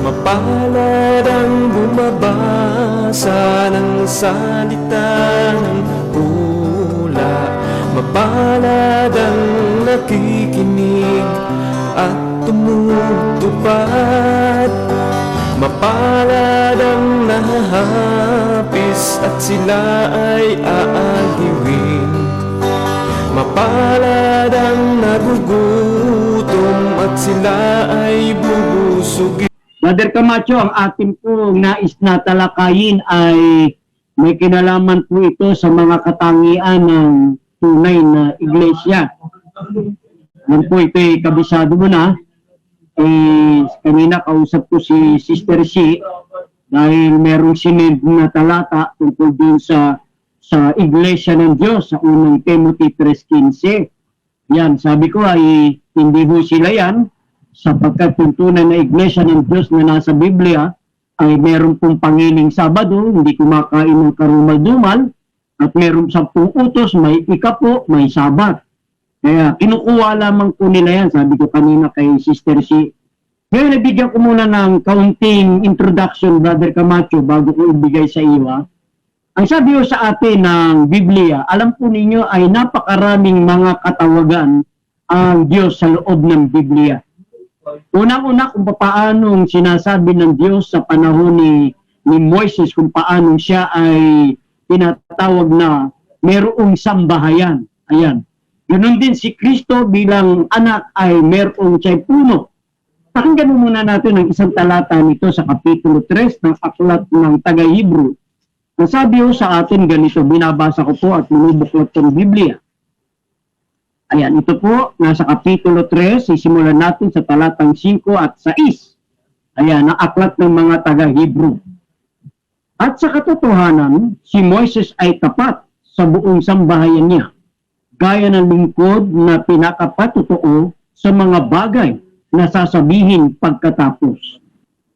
Mapalad ang bumabasa ng salita ng pula. Mapalad ang nakikinig at tumutupad. Mapalad ang nahahapis at sila ay aaliwin. Mapalad ang nagugutom at sila ay bubusugin. Brother Camacho, ang ating pong nais na talakayin ay may kinalaman po ito sa mga katangian ng tunay na iglesia. Yan po, ito'y kabisado mo na. Kanina kausap ko si Sister C dahil merong sinend na talata tungkol din sa iglesia ng Diyos sa unang Timothy 3:15. Yan, sabi ko ay hindi ho sila yan sapagkat yung tunay na iglesia ng Diyos na nasa Biblia ay meron pong pangiling Sabado, hindi kumakain ng karumal-dumal, at meron 10 utos, may ikapo, may Sabat. Kaya kinukuha lamang po nila yan, sabi ko kanina kay Sister C. Ngayon, nabigyan ko muna ng kaunting introduction, Brother Camacho, bago ko ibigay sa iyo. Ang sabi ko sa atin ng Biblia, alam po ninyo ay napakaraming mga katawagan ang Diyos sa loob ng Biblia. Unang-una kung paanong sinasabi ng Diyos sa panahon ni Moises, kung paanong siya ay tinatawag na merong sambahayan. Ayan. Ganon din si Kristo bilang anak ay merong siya'y puno. Pakinggan muna natin ang isang talata nito sa Kapitulo 3 ng aklat ng taga-Hebrew. Nasabi ho sa atin ganito, binabasa ko po at minubuklat ng Biblia. Ayan, ito po, nasa Kapitulo 3, sisimulan natin sa talatang 5 at 6. Ayan, ang aklat ng mga taga-Hebrew. At sa katotohanan, si Moises ay tapat sa buong sambahayan niya, gaya ng lingkod na pinakapatotoo sa mga bagay na sasabihin pagkatapos.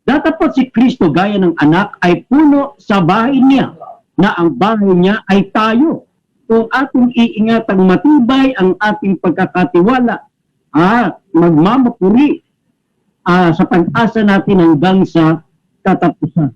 Datapat si Kristo gaya ng anak ay puno sa bahay niya, na ang bahay niya ay tayo. Kung ating iingatang matibay ang ating pagkakatiwala at magmamapuri sa pag-asa natin hanggang sa katapusan.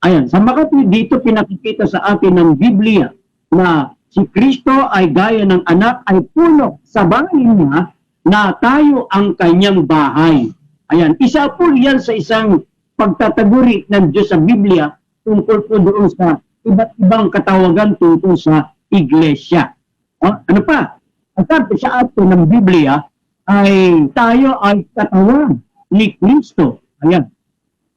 Ayan, sa makatwid dito pinakikita sa atin ng Biblia na si Kristo ay gaya ng anak ay puno sa bahay niya na tayo ang kanyang bahay. Ayan, isa po yan sa isang pagtataguri ng Diyos sa Biblia tungkol po doon sa iba't ibang katawagan tungkol sa iglesia. Ano pa? Ang sabi sa atin ng Biblia ay tayo ay katawan ni Kristo. Ayan.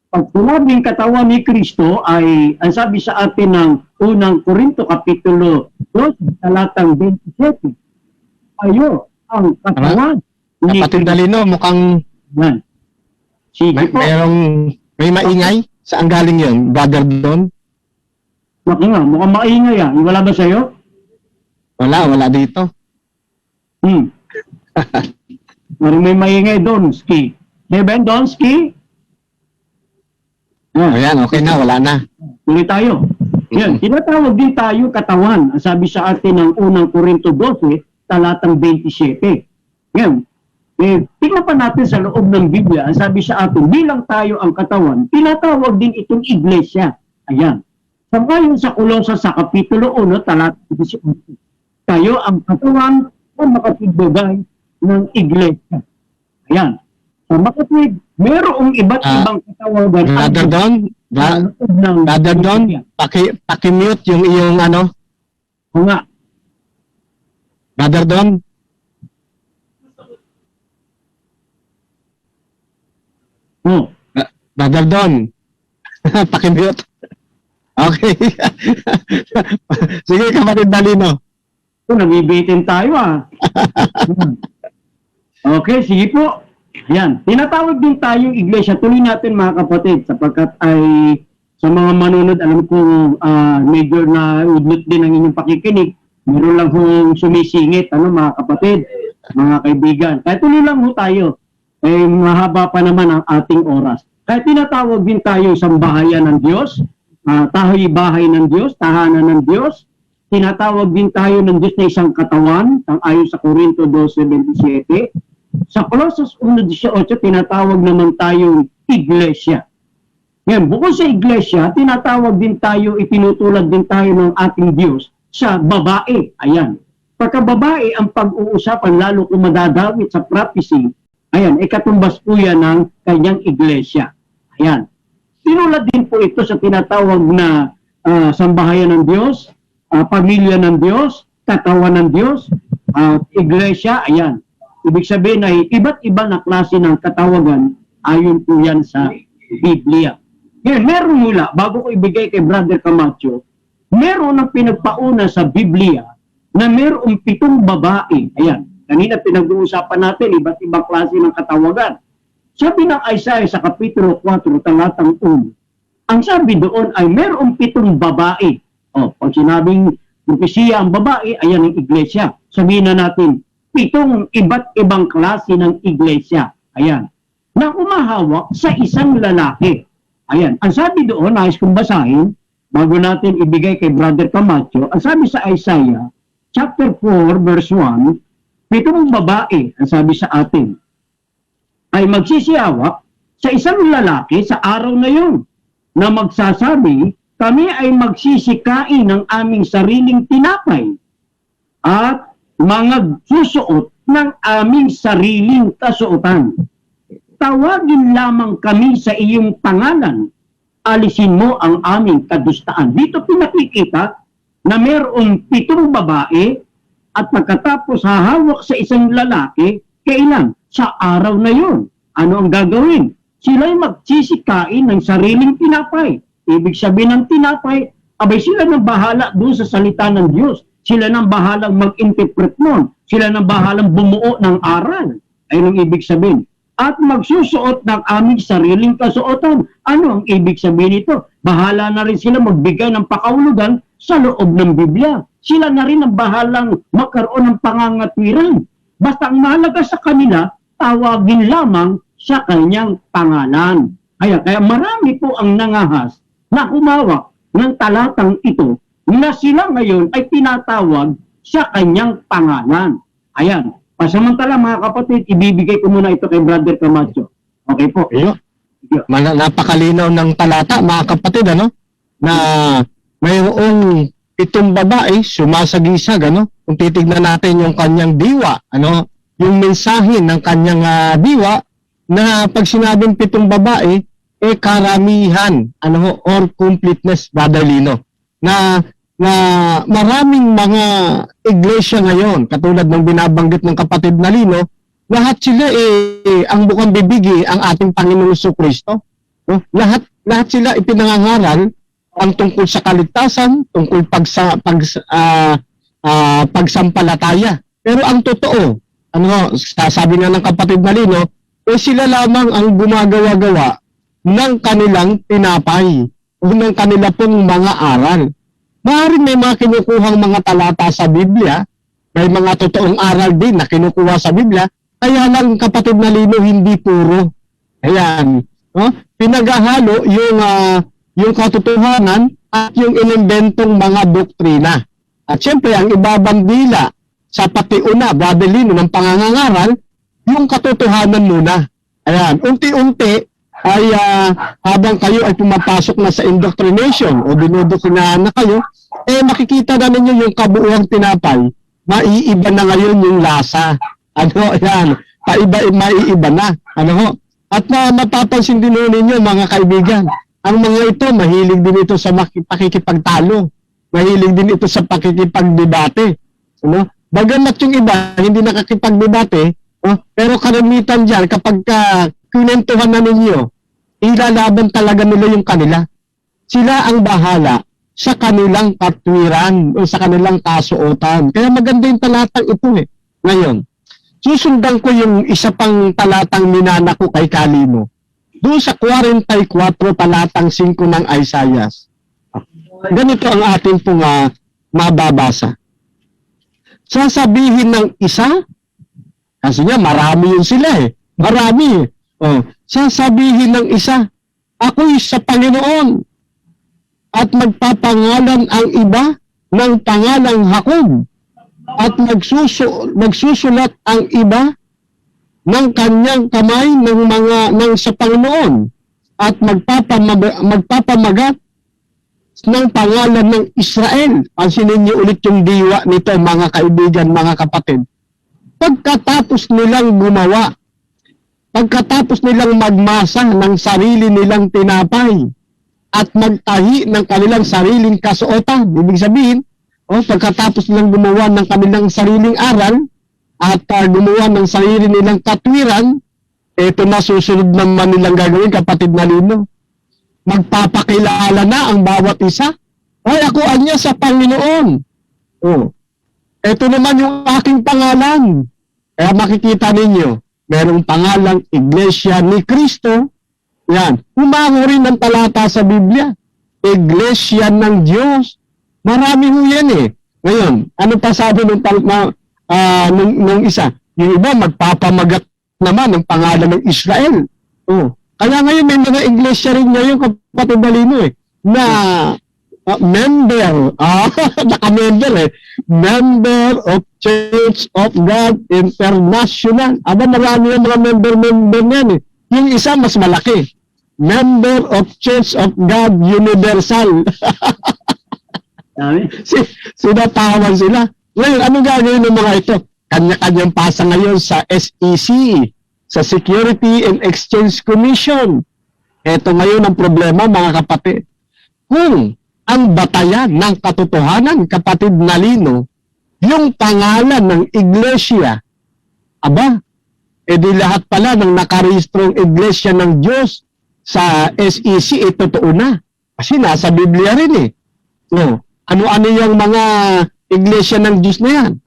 Pag sinabing katawan ni Kristo ay ang sabi sa atin ng unang Korinto Kapitulo 2, talatang 27. Tayo ang katawan ni Kapatid Dalino, mukhang yan. Sige po. May maingay? Saan galing yun? Brother Don? Mukhang maingay ah. Wala ba sa'yo? Wala dito. May maingay doon, Ski. Ben, doon, Ski? Ayan, okay na, wala na. Tuloy tayo. Yan, tinatawag din tayo katawan. Ang sabi sa atin ng unang Korinto 12, talatang 27. Yan. Tingnan pa natin sa loob ng Biblia, ang sabi sa atin, bilang tayo ang katawan, tinatawag din itong iglesia. Ayan. Sa ngayon sa Kolosas sa Kapitulo 1, talatang 18, tayo ang katawan o makatibugay ng iglesia. Ayan. Sa makatwid, merong iba't ibang katawagan. Brother Don? Brother Don, paki-mute yung iyong ano? O nga. Brother Don? Oh. Brother Don, paki-mute. Okay. Sige, kapatid Dalino. Nabibitin tayo ah. Okay, sige po. Yan. Tinatawag din tayong iglesia. Tuloy natin mga kapatid sapagkat ay sa mga manunod, alam ko medyo na udlot din ang inyong pakikinig. Meron lang hong sumisingit, mga kapatid, mga kaibigan. Kaya tuloy lang ho tayo. Mahaba pa naman ang ating oras. Kaya tinatawag din tayo sambahayan ng Diyos, tahoy bahay ng Diyos, tahanan ng Diyos. Tinatawag din tayo ng Diyos na isang katawan, ayon sa Korinto 12:27. Sa Colossus 1:18, tinatawag naman tayong iglesia. Ngayon, bukod sa iglesia, tinatawag din tayo, itinutulad din tayo ng ating Diyos sa babae. Ayan. Pagka babae ang pag-uusapan, lalo kung madadawit sa prophecy, ayan, katumbas po yan ng kanyang iglesia. Ayan. Tinulad din po ito sa tinatawag na sambahayan ng Diyos, pamilya ng Diyos, katawan ng Diyos, iglesia, ayan. Ibig sabihin ay iba't iba na klase ng katawagan ayon po yan sa Biblia. Ngayon, meron mula, bago ko ibigay kay Brother Camacho, meron ang pinagpauna sa Biblia na merong 7 babae. Ayan, kanina pinag-uusapan natin iba't ibang klase ng katawagan. Sabi ng Isaiah sa Kapitulo 4, talatang 1, ang sabi doon ay merong 7 babae. O, pag sinabing propesiya ang babae, ayan ang iglesia. Sabihin na natin, 7 iba't ibang klase ng iglesia. Ayan. Na umahawak sa isang lalaki. Ayan. Ang sabi doon, nais kong basahin, bago natin ibigay kay Brother Camacho, ang sabi sa Isaiah, chapter 4, verse 1, 7 babae, ang sabi sa atin, ay magsisiyawak sa isang lalaki sa araw na yun, na magsasabi, kami ay magsisikain ng aming sariling tinapay at mga susuot ng aming sariling kasuotan. Tawagin lamang kami sa iyong pangalan, alisin mo ang aming kadustaan. Dito pinakikita na mayroong 7 babae at pagkatapos hahawak sa isang lalaki, kailan? Sa araw na yun. Ano ang gagawin? Sila'y magsisikain ng sariling tinapay. Ibig sabihin ng tinapay, abay sila nang bahala doon sa salita ng Diyos. Sila nang bahalang mag-interpret nun. Sila nang bahalang bumuo ng aral. Ayun ang ibig sabihin. At magsusuot ng aming sariling kasuotan. Ano ang ibig sabihin nito? Bahala na rin sila magbigay ng pakaulugan sa loob ng Biblia. Sila na rin ang bahalang magkaroon ng pangangatwiran. Basta ang mahalaga sa kanila, tawagin lamang sa kanyang pangalan. Kaya marami po ang nangahas na humawak ng talatang ito na sila ngayon ay tinatawag sa kanyang pangalan. Ayan. Pasamantala mga kapatid, ibibigay ko muna ito kay Brother Camacho. Okay po. Iyo. Napakalinaw ng talata, mga kapatid, ano? Na mayroong 7 babae, sumasagisag, ano? Kung titignan natin yung kanyang diwa, ano? Yung mensahe ng kanyang diwa, na pag sinabing 7 babae, karamihan, ano, or completeness, Brother Lino, na maraming mga iglesia ngayon, katulad ng binabanggit ng kapatid na Lino, lahat sila ang bukang bibigi ang ating Panginoon Jesucristo. No? Lahat sila ipinangangaral ang tungkol sa kaligtasan, tungkol pagsampalataya. Pero ang totoo, ano, sabi nga ng kapatid na Lino, sila lamang ang gumagawa-gawa ng kanilang tinapay o ng kanila pong mga aral. Maaaring may mga kinukuhang mga talata sa Biblia, may mga totoong aral din na kinukuha sa Biblia, kaya lang kapatid na Lino, hindi puro. Ayan. No? Pinaghahalo yung katotohanan at yung inimbentong mga doktrina. At syempre, ang ibabandila sa patiuna, Brother Lino, ng pangangangaral, yung katotohanan muna. Ayan. Unti-unti, ay habang kayo ay pumapasok na sa indoctrination o dinodoktrinahan na kayo, makikita na ninyo yung kabuuang tinapay, maiiba na ngayon yung lasa. Ano, yan, maiiba na. Ano, at mapapansin din ninyo mga kaibigan, ang mga ito, mahilig din ito sa pakikipagtalo. Mahilig din ito sa pakikipagdebate. Ano? Bagamat yung iba, hindi nakakipagdebate, pero karamitan dyan, kapag kinentuhan na ninyo, ilalaban talaga nila yung kanila. Sila ang bahala sa kanilang katwiran o sa kanilang kasuotan. Kaya maganda yung talatang ito Ngayon, susundan ko yung isa pang talatang minana ko kay Kalino. Doon sa 44 talatang 5 ng Isaiah. Ganito ang ating pong mababasa. Sasabihin ng isa, kasi nga marami yun sila marami sasabihin ng isa, ako'y sa Panginoon, at magpapangalan ang iba ng pangalang Jacob, at magsusulat ang iba ng kanyang kamay ng sa Panginoon, at magpapamagat ng pangalan ng Israel. Pansinin niyo ulit yung diwa nito, mga kaibigan, mga kapatid. Pagkatapos nilang gumawa, pagkatapos nilang magmasa ng sarili nilang tinapay at magtahi ng kanilang sariling kasuotan, ibig sabihin, pagkatapos nilang gumawa ng kanilang sariling aral at gumawa ng sarili nilang katwiran, ito na susunod naman nilang gagawin, kapatid na lino. Magpapakilala na ang bawat isa. Ay, ako anya sa Panginoon. Ito naman yung aking pangalan. Kaya makikita ninyo, merong pangalang Iglesia ni Cristo. Yan. Humango rin ng talata sa Biblia. Iglesia ng Diyos. Marami ho yan eh. Ngayon, ano pa sabi nung isa? Yung iba, magpapamagat naman ng pangalan ng Israel. Kaya ngayon may mga iglesia rin ngayon, kapatid Balino na member, naka-member member of Church of God International. Marami yung mga member yan Yung isa mas malaki. Member of Church of God Universal. Sinatawag sila. Ngayon, ano gagawin ng mga ito? Kanya-kanyang pasa ngayon sa SEC, sa Security and Exchange Commission. Ito ngayon ang problema, mga kapatid. Kung ang batayan ng katotohanan, kapatid Nalino, yung pangalan ng iglesia, di lahat pala ng nakarehistrong iglesia ng Diyos sa SEC, totoo na. Kasi nasa Biblia rin ano-ano yung mga iglesia ng Diyos na yan?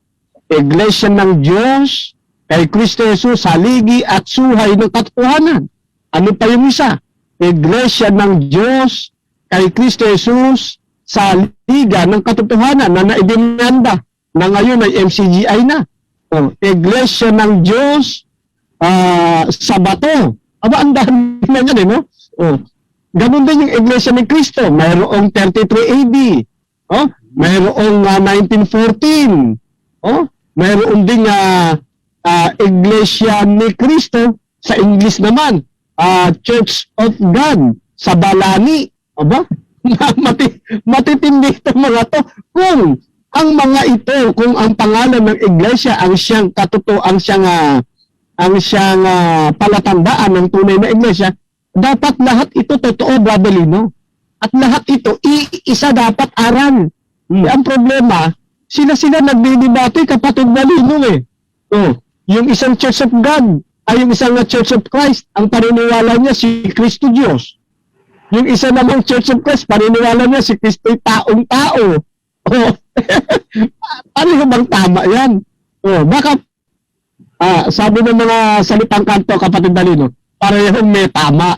Iglesia ng Diyos kay Kristo Jesus, haligi at suhay ng katotohanan. Ano pa yung isa? Iglesia ng Diyos kay Kristo Jesus sa liga ng katotohanan na naidinanda na ngayon ay MCGI na. Iglesia ng Diyos sa bato. Ang dami na yan ganun din yung Iglesia ni Kristo. Mayroong 33 AD. Mayroong 1914. Mayroon ding Iglesia ni Cristo sa English naman, Church of God sa Balani. Matitindi ito mga to. Kung ang mga ito, kung ang pangalan ng iglesia ang siyang palatandaan ng tunay na iglesia, dapat lahat ito totoo, Brother Lino. At lahat ito, isa dapat aral. Ang problema, sila nagdidebate, kapatid na Lino yung isang Church of God, ay yung isang Church of Christ, ang paniniwala niya si Kristo Diyos. Yung isa namang Church of Christ, paniniwala niya si Kristo taong-tao. Ano yung bang tama yan? Baka, sabi ng mga salitang kanto, kapatid na Lino, parehong may tama.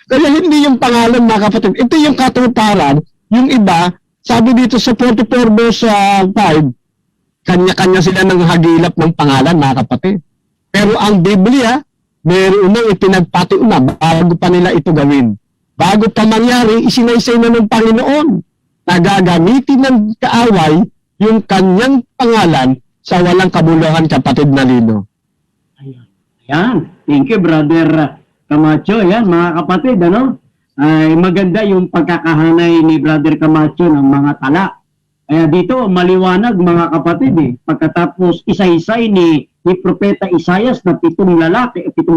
Kaya hindi yung pangalan, mga kapatid. Ito yung katuparan. Yung iba, sabi dito sa 44 verse 5, kanya-kanya sila ng hagilap ng pangalan, mga kapatid. Pero ang Biblia, meron nang ipinagpatiuna bago pa nila ito gawin. Bago pa mangyari, isinaysay na ng Panginoon na gagamitin ng kaaway yung kanyang pangalan sa walang kabuluhan, kapatid na Lino. Ayan. Thank you, Brother Camacho. Yan, mga kapatid, ay maganda yung pagkakahanay ni Brother Camacho ng mga tala. Kaya dito, maliwanag, mga kapatid, pagkatapos isa-isay ni Propeta Isaias na 7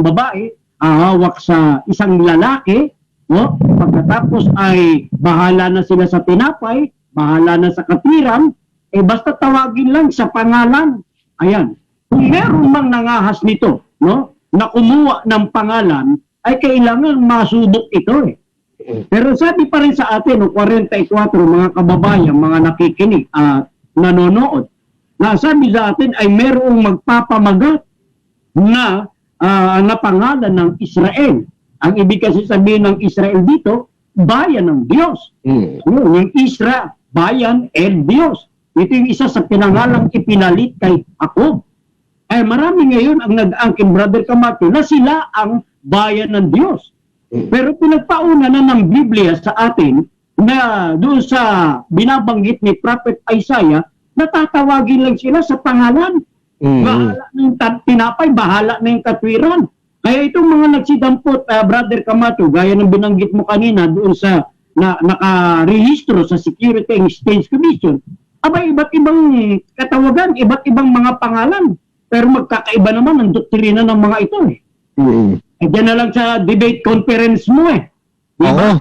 babae, hawak sa isang lalaki, pagkatapos ay bahala na sila sa tinapay, bahala na sa katwiran, basta tawagin lang sa pangalan. Ayan. Kung meron mang nangahas nito, na kumuha ng pangalan, ay kailangan masubok ito Pero sabi pa rin sa atin, 44, mga kababayan, mga nakikinig at nanonood, na sabi sa atin ay merong magpapamagat na pangalan ng Israel. Ang ibig kasi sabihin ng Israel dito, bayan ng Diyos. Yung Isra, bayan el Diyos. Ito yung isa sa pinangalang ipinalit kay Jacob. Marami ngayon ang nag-angkin, Brother Camacho, na sila ang bayan ng Diyos. Pero pinagpauna na ng Biblia sa atin na doon sa binabanggit ni Prophet Isaiah, natatawagin lang sila sa pangalan. Bahala na yung tinapay, bahala na yung katwiran. Kaya itong mga nagsidampot, Brother Camacho, gaya ng binanggit mo kanina doon sa nakarehistro sa Security and Exchange Commission, abay iba't ibang katawagan, iba't ibang mga pangalan. Pero magkakaiba naman ang doktrina ng mga ito eh. Eh, dyan na lang sa debate conference mo eh. Diba?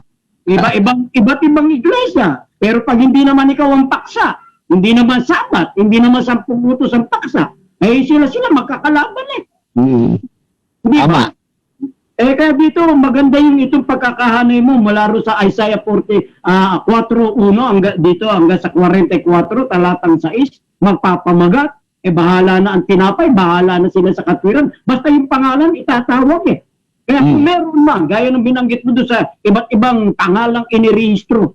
Iba't ibang iglesia. Pero pag hindi naman ikaw ang paksa, hindi naman sapat, hindi naman 10 utos ang paksa, eh sila magkakalaban eh. Di ba? Eh kaya dito maganda yung itong pagkakahanay mo mula ro sa Isaiah 4:1 hanggang dito hanggang sa 44 talatang 6, magpapamagat, eh bahala na ang tinapay, bahala na sila sa katwiran. Basta yung pangalan itatawag eh. Kaya kung meron man, gaya ng binanggit mo doon sa iba't ibang pangalang inirehistro,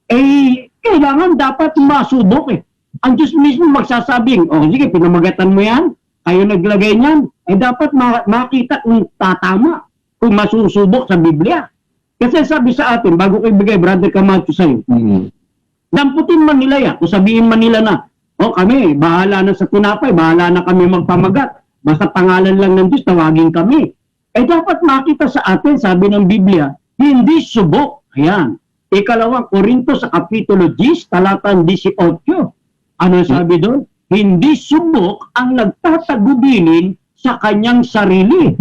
eh kailangan dapat masubok eh. Ang Diyos mismo magsasabing, sige, pinamagatan mo yan, kayo naglagay niyan, eh dapat makita kung tatama, kung masusubok sa Biblia. Kasi sabi sa atin, bago ko ibigay, Brother Camacho sa'yo, damputin man nila yan, kung sabihin man nila na, kami, bahala na sa tinapay, bahala na kami magpamagat, basta pangalan lang ng Diyos, tawagin kami. Eh dapat makita sa atin, sabi ng Biblia, hindi subok. Ayan. Ikalawang Korinto sa Kapitulo 10, talatang 18. Ano sabi doon? Hindi subok ang nagtatagubilin sa kanyang sarili.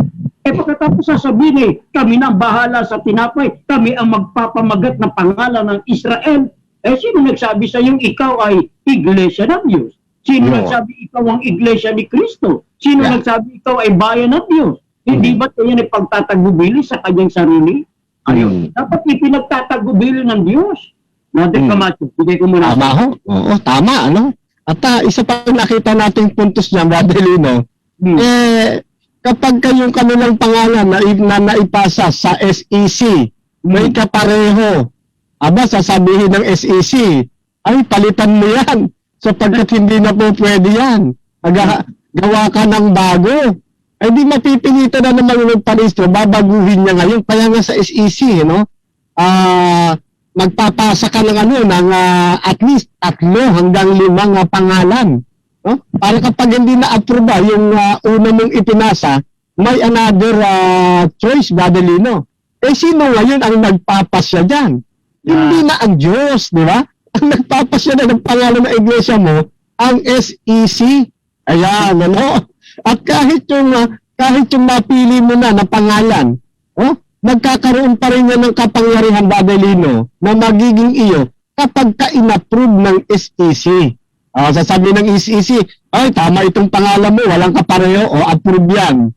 Eh pagkatapos sasabihin kami na bahala sa tinapay, kami ang magpapamagat ng pangalan ng Israel. Eh sino nagsabi sa iyong ikaw ay iglesia ng Diyos? Sino nagsabi ikaw ang iglesia ni Kristo? Sino nagsabi ikaw ay bayan ng Diyos? Hindi ba yan ay pagtatagubili sa kanyang sarili? Ayun. Dapat ipinagtatagubili ng Diyos. Brother Camacho, bigay ko muna. Tama ho. Oo, tama. Ano? At isa pa nakita nating puntos niya, Brother Lino, kapag kayong kanilang pangalan na naipasa sa SEC, may kapareho, sasabihin ng SEC, ay palitan mo yan sapagkat hindi na po pwede yan. Gawa ka ng bago. Ay di mapipilitan na naman yung panistro, babaguhin niya ngayon. Kaya nga sa SEC, magpapasa ka ng at least 3 hanggang 5 pangalan. No? Para kapag hindi na-approve yung una mong ipinasa, may another choice, Brother Lino. Eh sino ngayon ang nagpapasya dyan? Hindi na ang Diyos, di ba? Ang nagpapasya na ng pangalan ng iglesia mo, ang SEC. Ayan, ano? At kahit yung mapili mo na pangalan, nagkakaroon pa rin yan ng kapangyarihan, Brother Lino, na magiging iyo kapag ka-inapprove ng SEC. Sasabi ng SEC, ay tama itong pangalan mo, walang kapareho, approve yan.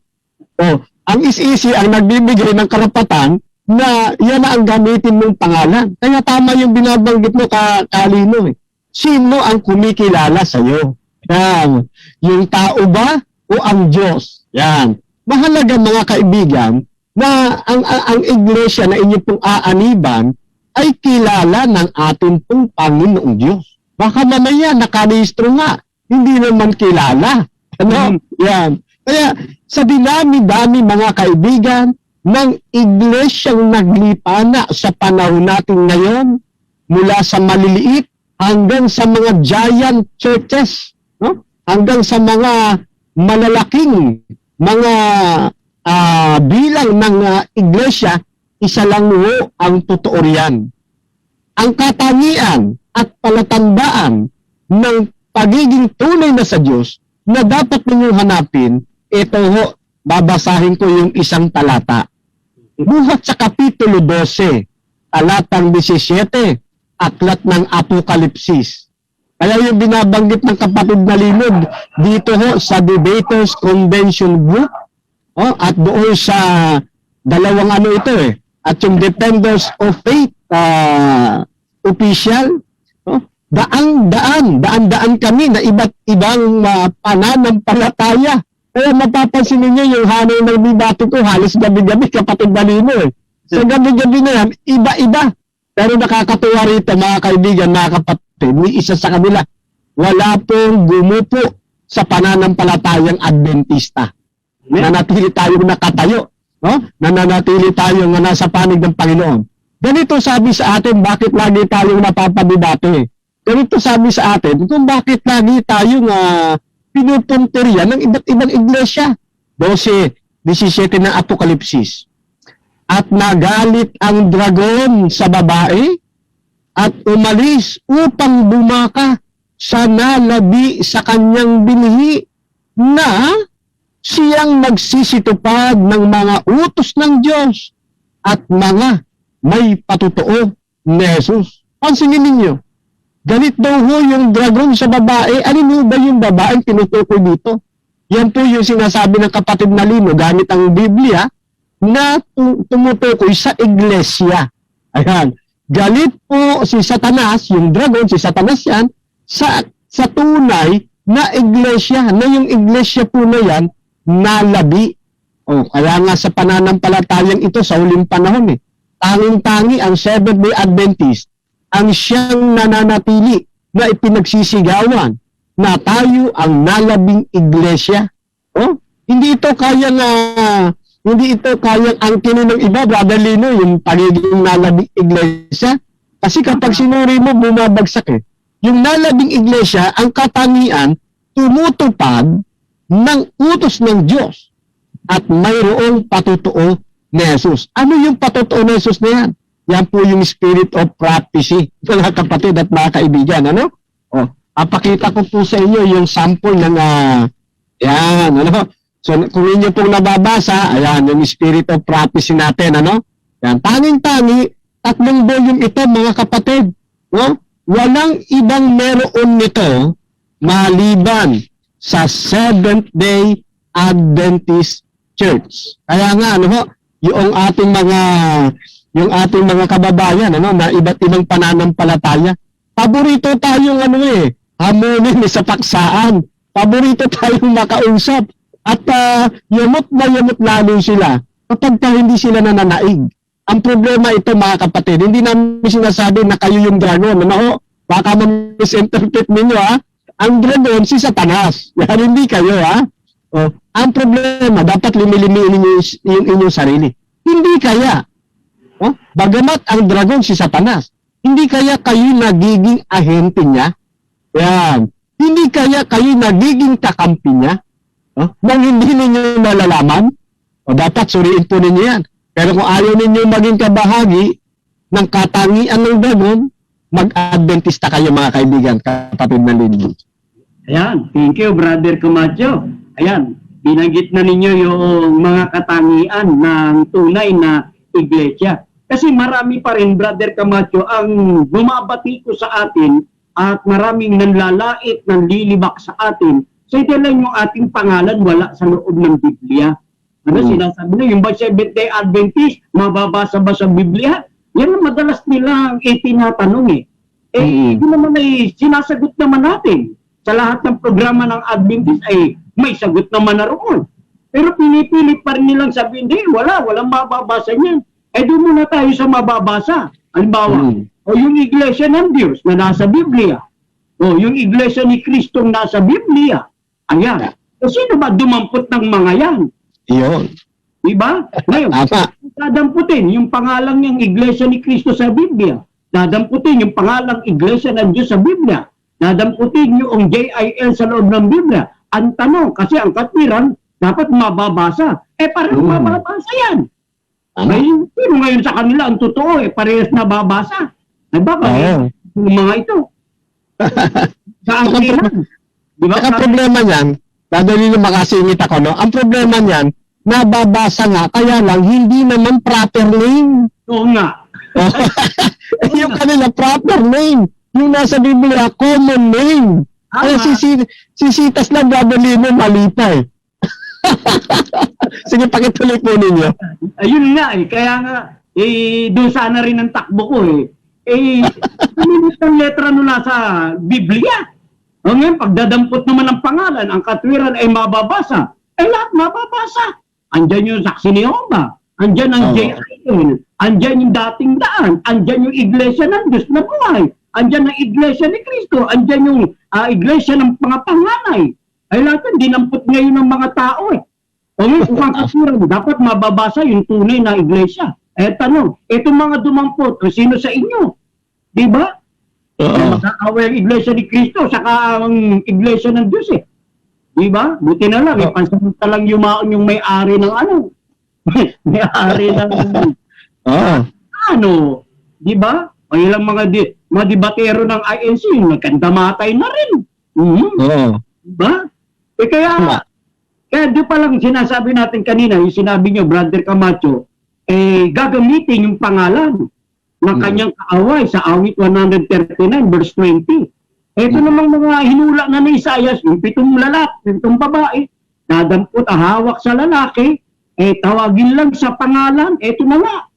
Ang SEC ang nagbibigay ng karapatan na yan na ang gamitin mong pangalan. Kaya tama yung binabanggit mo, Kalino. Sino ang kumikilala sa'yo? Yan. Yung tao ba o ang Diyos? Yan. Mahalaga mga kaibigan na ang iglesia na inyo pong aaniban ay kilala ng ating pong Panginoong Diyos. Baka mamaya nakarehistro nga, hindi naman kilala. Ano? Yan. Kaya sa dinami-dami mga kaibigan ng iglesyang naglipana sa panahon natin ngayon, mula sa maliliit hanggang sa mga giant churches, no? Hanggang sa mga malalaking mga bilang ng iglesia, isa lang ho ang totoo riyan. Ang katangian at palatandaan ng pagiging tunay na sa Diyos na dapat ninyong hanapin, ito ho, babasahin ko yung isang talata. Buhat sa Kapitulo 12, talatang 17, aklat ng Apokalipsis. Kaya yung binabanggit ng kapatid na Linod dito ho sa Debaters Convention Group, at doon sa dalawang ito at yung Defenders of Faith official, daan kami na iba't ibang pananampalataya. Kaya mapapansin ninyo yung hanay ng debate ko halos gabi-gabi, kapatid na Linod. Sa gabi-gabi na yan, iba-iba. Pero nakakatuwa rito mga kaibigan, mga kapatid, ni isa sa kanila, wala pong gumupo sa pananampalatayang Adventista. Nanatili tayong nakatayo, no? Nananatili tayong nasa panig ng Panginoon. Ganito sabi sa atin, bakit lagi tayong napapadebate? Ganito sabi sa atin, kung bakit lagi tayong pinupuntirya ng iba't ibang iglesia. 12:17 ng Apokalipsis. At nagalit ang dragon sa babae at umalis upang bumaka sa nalabi sa kanyang binhi na siyang magsisitupad ng mga utos ng Diyos at mga may patutoo ni Jesus. Pansinin ninyo, galit daw ho yung dragon sa babae. Alin ho ba yung babaeng tinutukoy dito? Yan po yung sinasabi ng kapatid na Lino gamit ang Biblia na tumutukoy sa iglesia. Ayan. Galit po si Satanas, yung dragon, si Satanas yan, sa tunay na iglesia, na yung iglesia po na yan, nalabi. Kaya nga sa pananampalatayang ito sa huling panahon tanging-tangi ang Seventh-day Adventist ang siyang nananatili na ipinagsisigawan na tayo ang nalabing iglesia. Hindi ito kayang angkinin ng iba, Brother Lino, yung pagiging nalabing iglesia. Kasi kapag sinuri mo, bumabagsak Yung nalabing iglesia, ang katangian, tumutupad ng utos ng Diyos at mayroong patutoo ni Jesus. Ano yung patutoo ni Jesus na yan? Yan po yung spirit of prophecy, mga kapatid at mga kaibigan. Papakita ko po sa inyo yung sample ng yan, So, kung inyo pong nababasa, ayan, yung spirit of prophecy natin, Yan, tanging-tangi, 3 volume ito, mga kapatid. Walang ibang meron nito maliban sa Seventh-day Adventist Church. Kaya nga, yung ating mga kababayan, na iba't ibang pananampalataya, paborito tayong hamunin sa paksaan. Paborito tayong makausap. At yamot na yamot lalo sila kapag hindi sila nananaig. Ang problema ito, mga kapatid, hindi namin sinasabi na kayo yung dragon. Baka ma-misinterpret ninyo, Ang dragon, si Satanas. Yan, hindi kayo, Ang problema, dapat limilimin ninyo yung inyong sarili. Hindi kaya. Bagamat ang dragon, si Satanas, hindi kaya kayo nagiging ahente niya? Yan. Hindi kaya kayo nagiging kakampi niya? Nang hindi ninyo malalaman? Dapat suriin po ninyo yan. Pero kung ayaw ninyo maging kabahagi ng katangian ng dragon, mag-Adventista kayo, mga kaibigan, kapatid na Lino. Ayan, thank you, Brother Camacho. Ayan, binanggit na ninyo yung mga katangian ng tunay na iglesia. Kasi marami pa rin, Brother Camacho, ang bumabati ko sa atin at maraming nanlalait, nanlilibak sa atin. So ito lang yung ating pangalan, wala sa loob ng Biblia. Sinasabi na, yung ba Seventh-day Adventist, mababasa ba sa Biblia? Yan ang madalas nilang itinatanong Ito naman ay sinasagot naman natin. Sa lahat ng programa ng Adventist ay may sagot naman na roon. Pero pinipilit pa rin nilang sabihin, walang mababasa niyan. Doon muna tayo sa mababasa. Halimbawa, yung iglesia ng Diyos na nasa Biblia. Yung iglesia ni Kristo nasa Biblia. Ayan. Sino ba dumampot ng mga yan? Iyon. Diba? Ngayon, dadamputin yung pangalang niyang iglesia ni Kristo sa Biblia. Dadamputin yung pangalang iglesia ng Diyos sa Biblia. Dadamputin yung JIL sa loob ng Biblia. Ang tanong, kasi ang katwiran, dapat mababasa. Parang mababasa yan. Pero ngayon sa kanila, ang totoo, parehas nababasa. Bakit? Yung mga ito. Saan kailan? Diba? Ang problema niyan, dadali na makasingit ako, ang problema niyan, nababasa nga, kaya lang, hindi naman proper name. Oo nga. Yung kanila proper name. Yung nasa Biblia, common name. Kaya sisitas lang, dadali mo, mali pa Sige, pakituloy po ninyo. Ayun nga kaya nga, doon sana rin ang takbo ko minit ng letra nung nasa Biblia. Ngayon, pagdadampot naman ng pangalan, ang katwiran ay mababasa. Lahat mababasa. Andyan yung saksi ni Jehovah. Andyan ang JIL. Andyan yung dating daan. Andyan yung iglesia ng Diyos na buhay. Andyan ang iglesia ni Kristo. Andyan yung iglesia ng mga panganay. Lahat yan, dinampot ngayon ng mga tao Ngayon, kung ang katwiran, dapat mababasa yung tunay na iglesia. Tanong, itong mga dumampot, sino sa inyo? Diba? Mag-aaway ang iglesia ni Kristo, saka ang iglesia ng Diyos Di ba? Buti na lang, pansamantalang yumaon yung may-ari ng ano. May-ari ng Oo. ano. Di ba? O ilang mga debatero ng INC, nagkandamatay na rin. Oo. Di ba? Tama. Kaya di pa lang sinasabi natin kanina, yung sinabi nyo, Brother Camacho, gagamitin yung pangalan ng kanyang kaaway sa awit 139 verse 20. Ito namang mga hinula na ni Isaias, yung 7 lalaki, 7 babae, nadampot hawak sa lalaki, tawagin lang sa pangalan, eto na nga.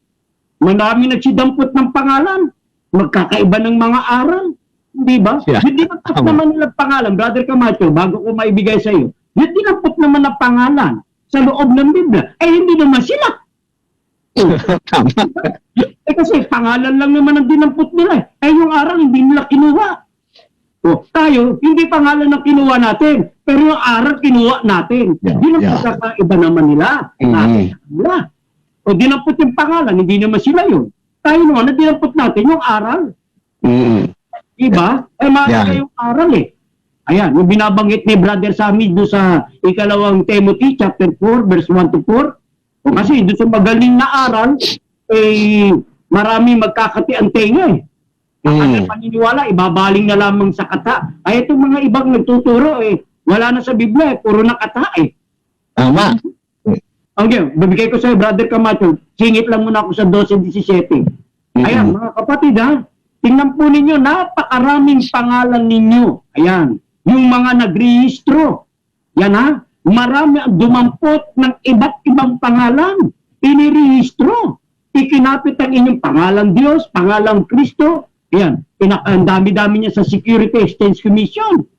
Marami nagsidampot ng pangalan, magkakaiba ng mga aral, di ba? Yeah. Hindi dampot naman nila pangalan, Brother Camacho, bago ko maibigay sa iyo, hindi dampot naman na pangalan sa loob ng Biblia, hindi naman sila. Tama. Kasi pangalan lang naman ang dinampot nila. Yung aral, hindi nila kinuha. Tayo, hindi pangalan ang kinuha natin, pero yung aral kinuha natin. Yeah, Kakaiba naman nila. Nila. Dinampot yung pangalan, hindi naman sila yun. Tayo naman, dinampot natin yung aral. Diba? Mahalaga yung aral Ayan, yung binabanggit ni Brother Sammy doon sa 2 Timothy chapter 4, verse 1 to 4. Kasi doon sa magaling na aral, marami magkakati ang tenga Ang paniniwala, ibabaling na lamang sa kata. Itong mga ibang nagtuturo, wala na sa Biblia, puro na kata Tama. Okay, bibigay ko sa Brother Camacho, singit lang muna ako sa 12:17. Ayan, mga kapatid tingnan po ninyo, napakaraming pangalan ninyo. Ayan, yung mga nagrehistro. Yan marami ang dumampot ng iba't ibang pangalan. Inirehistro. Ikinapit ang inyong pangalan Diyos, pangalan Kristo. Yan, ang dami-dami niya sa Security Exchange Commission.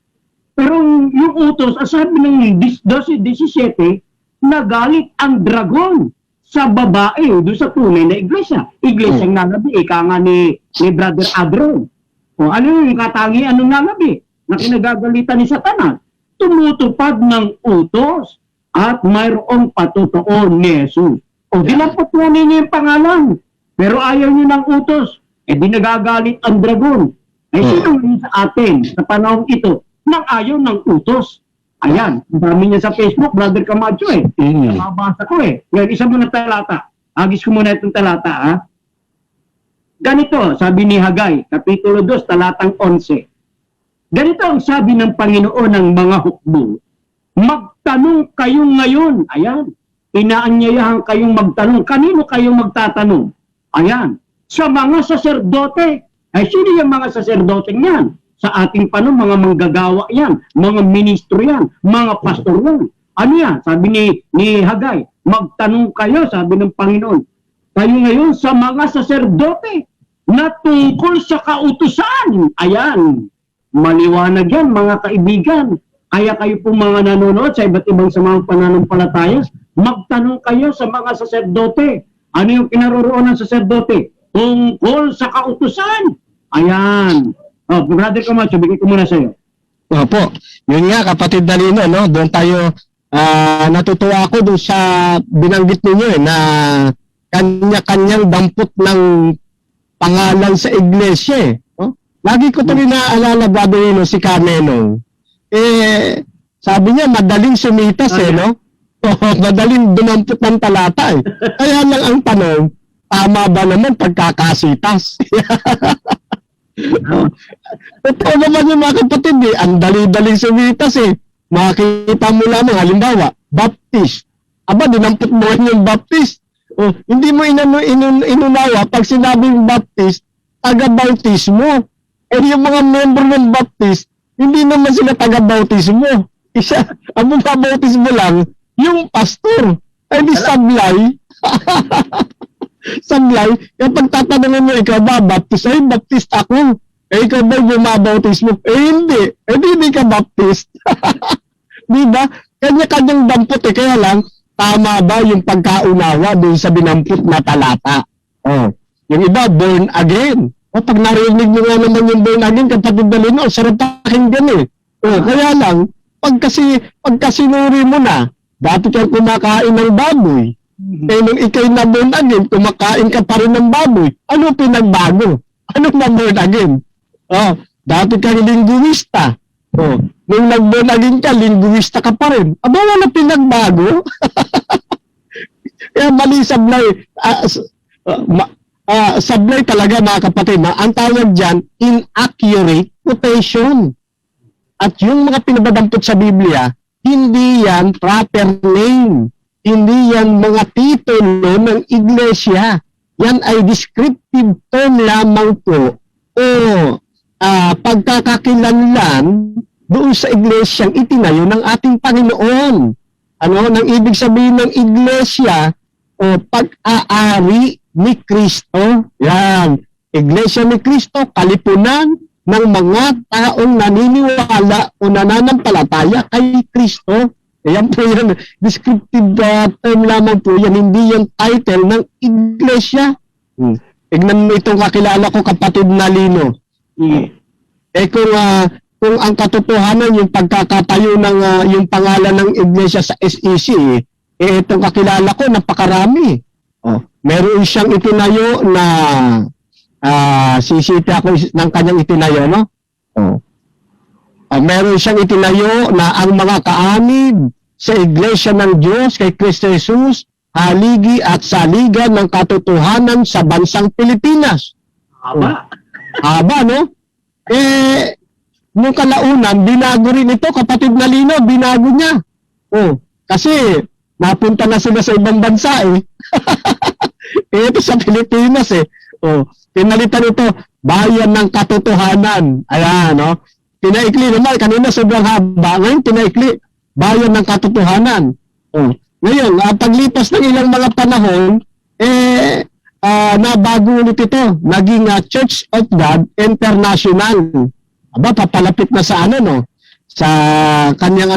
Pero yung utos, sabi ng 12:17, nagalit ang dragon sa babae doon sa tunay na iglesia. Iglesyang nalabi, ika nga ni Brother Adron. Ano yung katangian ng nalabi na kinagagalitan ni Satanas? Tumutupad ng utos at mayroong patotoo ni Jesus. Dinampot mo ninyo yung pangalan, pero ayaw nyo ng utos. Di nagagalit ang dragon. Sino yun sa atin sa panahon ito nang ayaw ng utos? Ayan, ang dami niya sa Facebook, Brother Camacho Nababasa ko Ngayon, isa muna talata. Agis ko muna itong talata Ganito, sabi ni Hagay, Kapitulo 2, talatang 11. Ganito ang sabi ng Panginoon ng mga hukbo. Magtanong kayo ngayon. Ayan. Inaanyayahan kayong magtanong. Kanino kayong magtatanong? Ayan. Sa mga saserdote. Sino yung mga saserdote niyan? Sa ating panahon, mga manggagawa yan. Mga ministro yan. Mga pastor yan. Ano yan? Sabi ni Hagay. Magtanong kayo, sabi ng Panginoon. Kayo ngayon sa mga saserdote na tungkol sa kautusan. Ayan. Maliwanag yan, mga kaibigan. Kaya kayo po mga nanonood sa iba't ibang samang pananampalataya, magtanong kayo sa mga saserdote. Ano yung kinaroroon ng saserdote? Tungkol sa kautusan. Ayan. Brother Camacho, bigay ko muna sa iyo. Opo. Yun nga, kapatid Dalino, no? Doon tayo, natutuwa ako doon sa binanggit ninyo na kanya-kanyang dampot ng pangalan sa iglesia no? Lagi ko ito rin naaalala, Brother Lino, si Carmelo. Sabi niya, madaling sumitas no? Madaling dumampot ng talata Kaya lang ang tanong, tama ba naman pagkakasitas? Totoo naman yung mga kapatid ang dali-daling sumitas Makikita mo lamang, halimbawa, baptist. Aba, dinampot mo yung baptist. Hindi mo inunawa pag sinabing baptist, taga-bautismo. Yung mga member ng baptist, hindi naman sila taga-bautismo. Ang mga bautismo lang, yung pastor. Di sablay. Sablay, kapag tatanungin mo, ikaw ba, baptist? Baptist ako. Ikaw ba bumabautismo? Hindi. Hindi ka baptist. Diba? Kanya-kanyang dampot Kaya lang, tama ba yung pagkaunawa doon sa binampot na talata? Yung iba, born again. Pag narinig mo nga naman yung born again, kapatid Dalino, sarap pakinggan kaya lang, pagkasinuri mo na, dati kang kumakain ng baboy. Nung ikay na born again, kumakain ka pa rin ng baboy. Ano pinagbago? Ano na born again? Dati kang linguista. nung naging ka, linguista ka pa rin. Aba, wala pinagbago. Kaya mali sablay. Sablay talaga mga kapatid. Ang tawag dyan, inaccurate quotation. At yung mga pinabadampot sa Biblia, hindi yan proper name. Hindi yan mga titulo ng iglesia. Yan ay descriptive term lamang po o pagkakakilanlan doon sa iglesyang itinayo ng ating Panginoon. Ano nang ibig sabihin ng iglesia o pag-aari ni Kristo? Yan. Iglesia ni Kristo, kalipunan ng mga taong naniniwala o nananampalataya kay Kristo. Ayan po yan. Descriptive term lamang po yan. Hindi yung title ng iglesia. Tignan mo itong kakilala ko, kapatid na Lino. Kung ang katotohanan yung pagkakatayo ng yung pangalan ng iglesia sa SEC, itong kakilala ko, napakarami. Meron siyang itinayo na sisita ako ng kanyang itinayo, no? Meron siyang itinayo na ang mga kaanib sa iglesia ng Diyos kay Kristo Jesus, haligi at saligan ng katotohanan sa bansang Pilipinas. Haba, no? Nung kalaunan, binago rin ito, kapatid na Lino, binago niya. Kasi napunta na sila sa ibang bansa ito sa Pilipinas pinalitan ito, bayan ng katotohanan. Ayan, no? Pinaikli naman, kanina sobrang haba, ngayon pinaikli, bayan ng katotohanan. Ngayon, paglipas ng ilang mga panahon, nabago ulit ito, naging Church of God International. Aba, papalapit na sa sa kanyang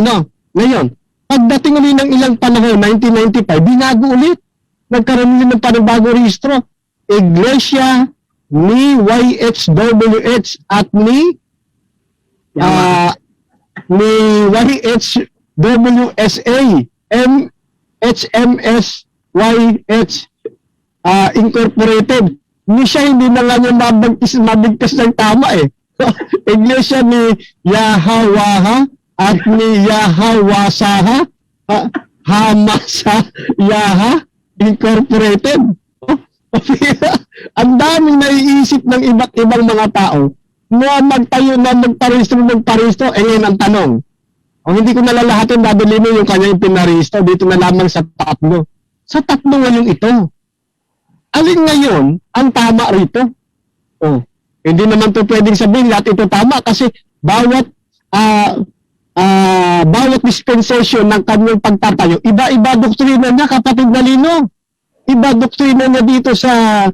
Ngayon, pagdating ulit ng ilang panahon, 1995, binago ulit. Nagkaroon ulit ng panibagong rehistro. Iglesia ni YHWH at ni YHWSA, HMSYH Incorporated. Hindi na nga niya mabigkas ng tama Iglesia ni Yahawaha at ni Yahawasaha Hamasa Yaha Incorporated. Ang daming naiisip ng iba't ibang mga tao na magtayo na magparehistro. Ngayon ang tanong, hindi ko nalalahatin, dadalhin mo yung kanyang pinarehistro dito na lamang sa tatlo. Sa tatlo ngayon ito. Alin ngayon ang tama rito? Hindi naman to pwedeng sabihin lahat ito tama kasi bawat dispensation ng kanyang pagtatayo, iba-iba doktrina niya, kapatid na Lino. Iba doktrina niya dito sa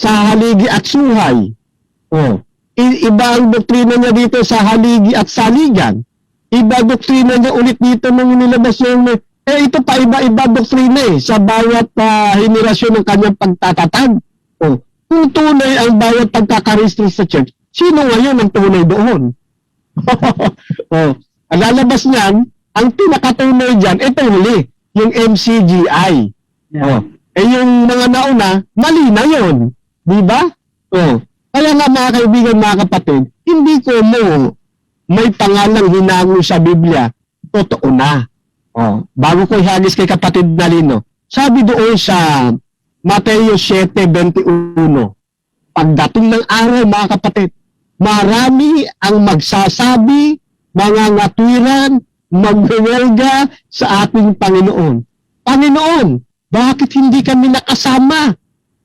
haligi at suhay. Iba ang doktrina niya dito sa haligi at saligan. Iba doktrina niya ulit dito nung inilabas yung ito pa iba-iba doktrina sa bawat henerasyon ng kanyang pagtatatag. Kung tunay ang bawat pagkakaristro sa church, sino ngayon ang tunay doon? Ang lalabas niyan, ang pinakatunay dyan, ito huli, yung MCGI. Yung mga nauna, mali na yun. Diba? Kaya nga mga kaibigan, mga kapatid, hindi ko may pangalang hinango sa Biblia, totoo na. Bago ko ihagis kay kapatid na Lino, sabi doon sa Mateo 7:21, pagdating ng araw, mga kapatid, marami ang magsasabi, mga ngatuwiran, magwewelga sa ating Panginoon. Panginoon, bakit hindi kami nakasama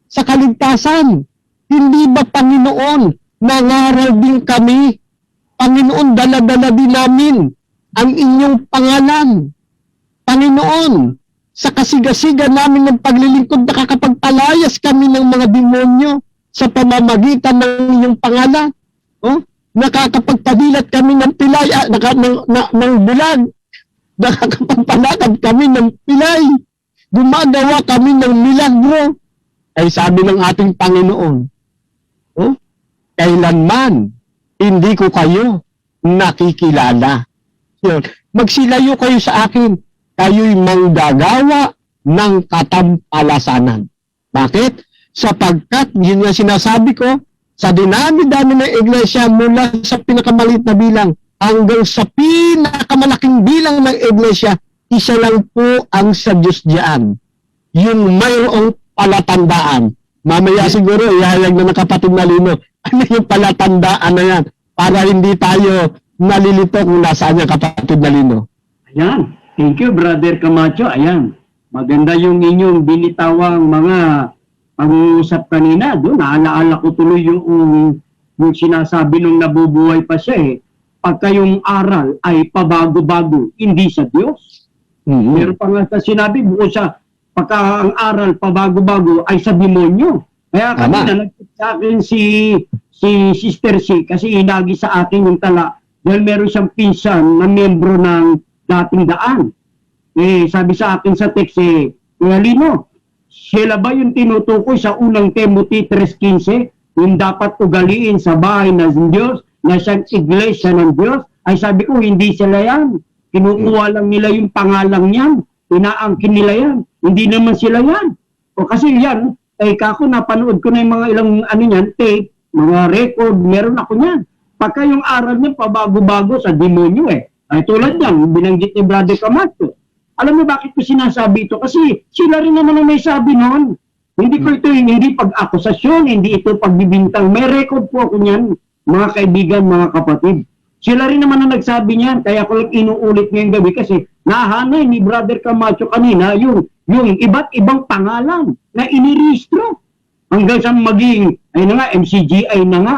sa kaligtasan? Hindi ba, Panginoon, nangaral din kami? Panginoon, dala-dala din namin ang inyong pangalan. Panginoon, sa kasigasiga namin ng paglilingkod, nakakapagpalayas kami ng mga demonyo sa pamamagitan ng inyong pangalan. Nakakapagpadilat kami ng pilay, ng bulag. Nakakapagpalakad kami ng pilay. Gumagawa kami ng milagro. Ay sabi ng ating Panginoon, kailanman hindi ko kayo nakikilala. Magsilayo kayo sa akin, kayo'y manggagawa ng katampalasanan. Bakit? Sapagkat, yun yung sinasabi ko, sa dinami-dami ng iglesia mula sa pinakamaliit na bilang hanggang sa pinakamalaking bilang ng iglesia, isa lang po ang sa Diyos diyan. Yung mayroong palatandaan. Mamaya siguro, ihayag na ng kapatid na Lino, ano yung palatandaan na yan? Para hindi tayo nalilito kung nasaan yung kapatid na Lino. Ayan. Thank you, Brother Camacho. Ayan. Maganda yung inyong binitawang mga pag-uusap kanina. Doon, naalaala ko tuloy yung sinasabi nung nabubuhay pa siya eh. Pagka yung aral ay pabago-bago, hindi sa Diyos. Mm-hmm. Meron pa nga sinabi, buko sa pagka ang aral pabago-bago ay sa demonyo. Kaya kanina nagtip sa akin si Sister C kasi inagi sa akin yung tala dahil meron siyang pinsan na miyembro ng dating daan. Sabi sa akin sa text Kuya Lino, sila ba yung tinutukoy sa unang Timothy 3:15 yung dapat ugaliin sa bahay ng Diyos na siyang iglesia ng Diyos? Ay sabi ko, hindi sila yan. Kinukuha lang nila yung pangalang yan. Inaangkin nila yan. Hindi naman sila yan. O kasi yan, kako napanood ko na yung mga ilang tape, mga record, meron ako yan. Pagka yung aral niya pabago-bago sa demonyo Ay tulad yan, binanggit ni Brother Camacho. Alam mo bakit ko sinasabi ito? Kasi sila rin naman ang may sabi noon. Hindi ko ito, hindi pag-akusasyon, hindi ito pagbibintang. May record po ako niyan, mga kaibigan, mga kapatid. Sila rin naman ang nagsabi niyan, kaya ko lang inuulit ngayong gabi kasi nahanay ni Brother Camacho kanina yung iba't ibang pangalan na inirehistro hanggang sa maging, ay na nga, MCGI na nga.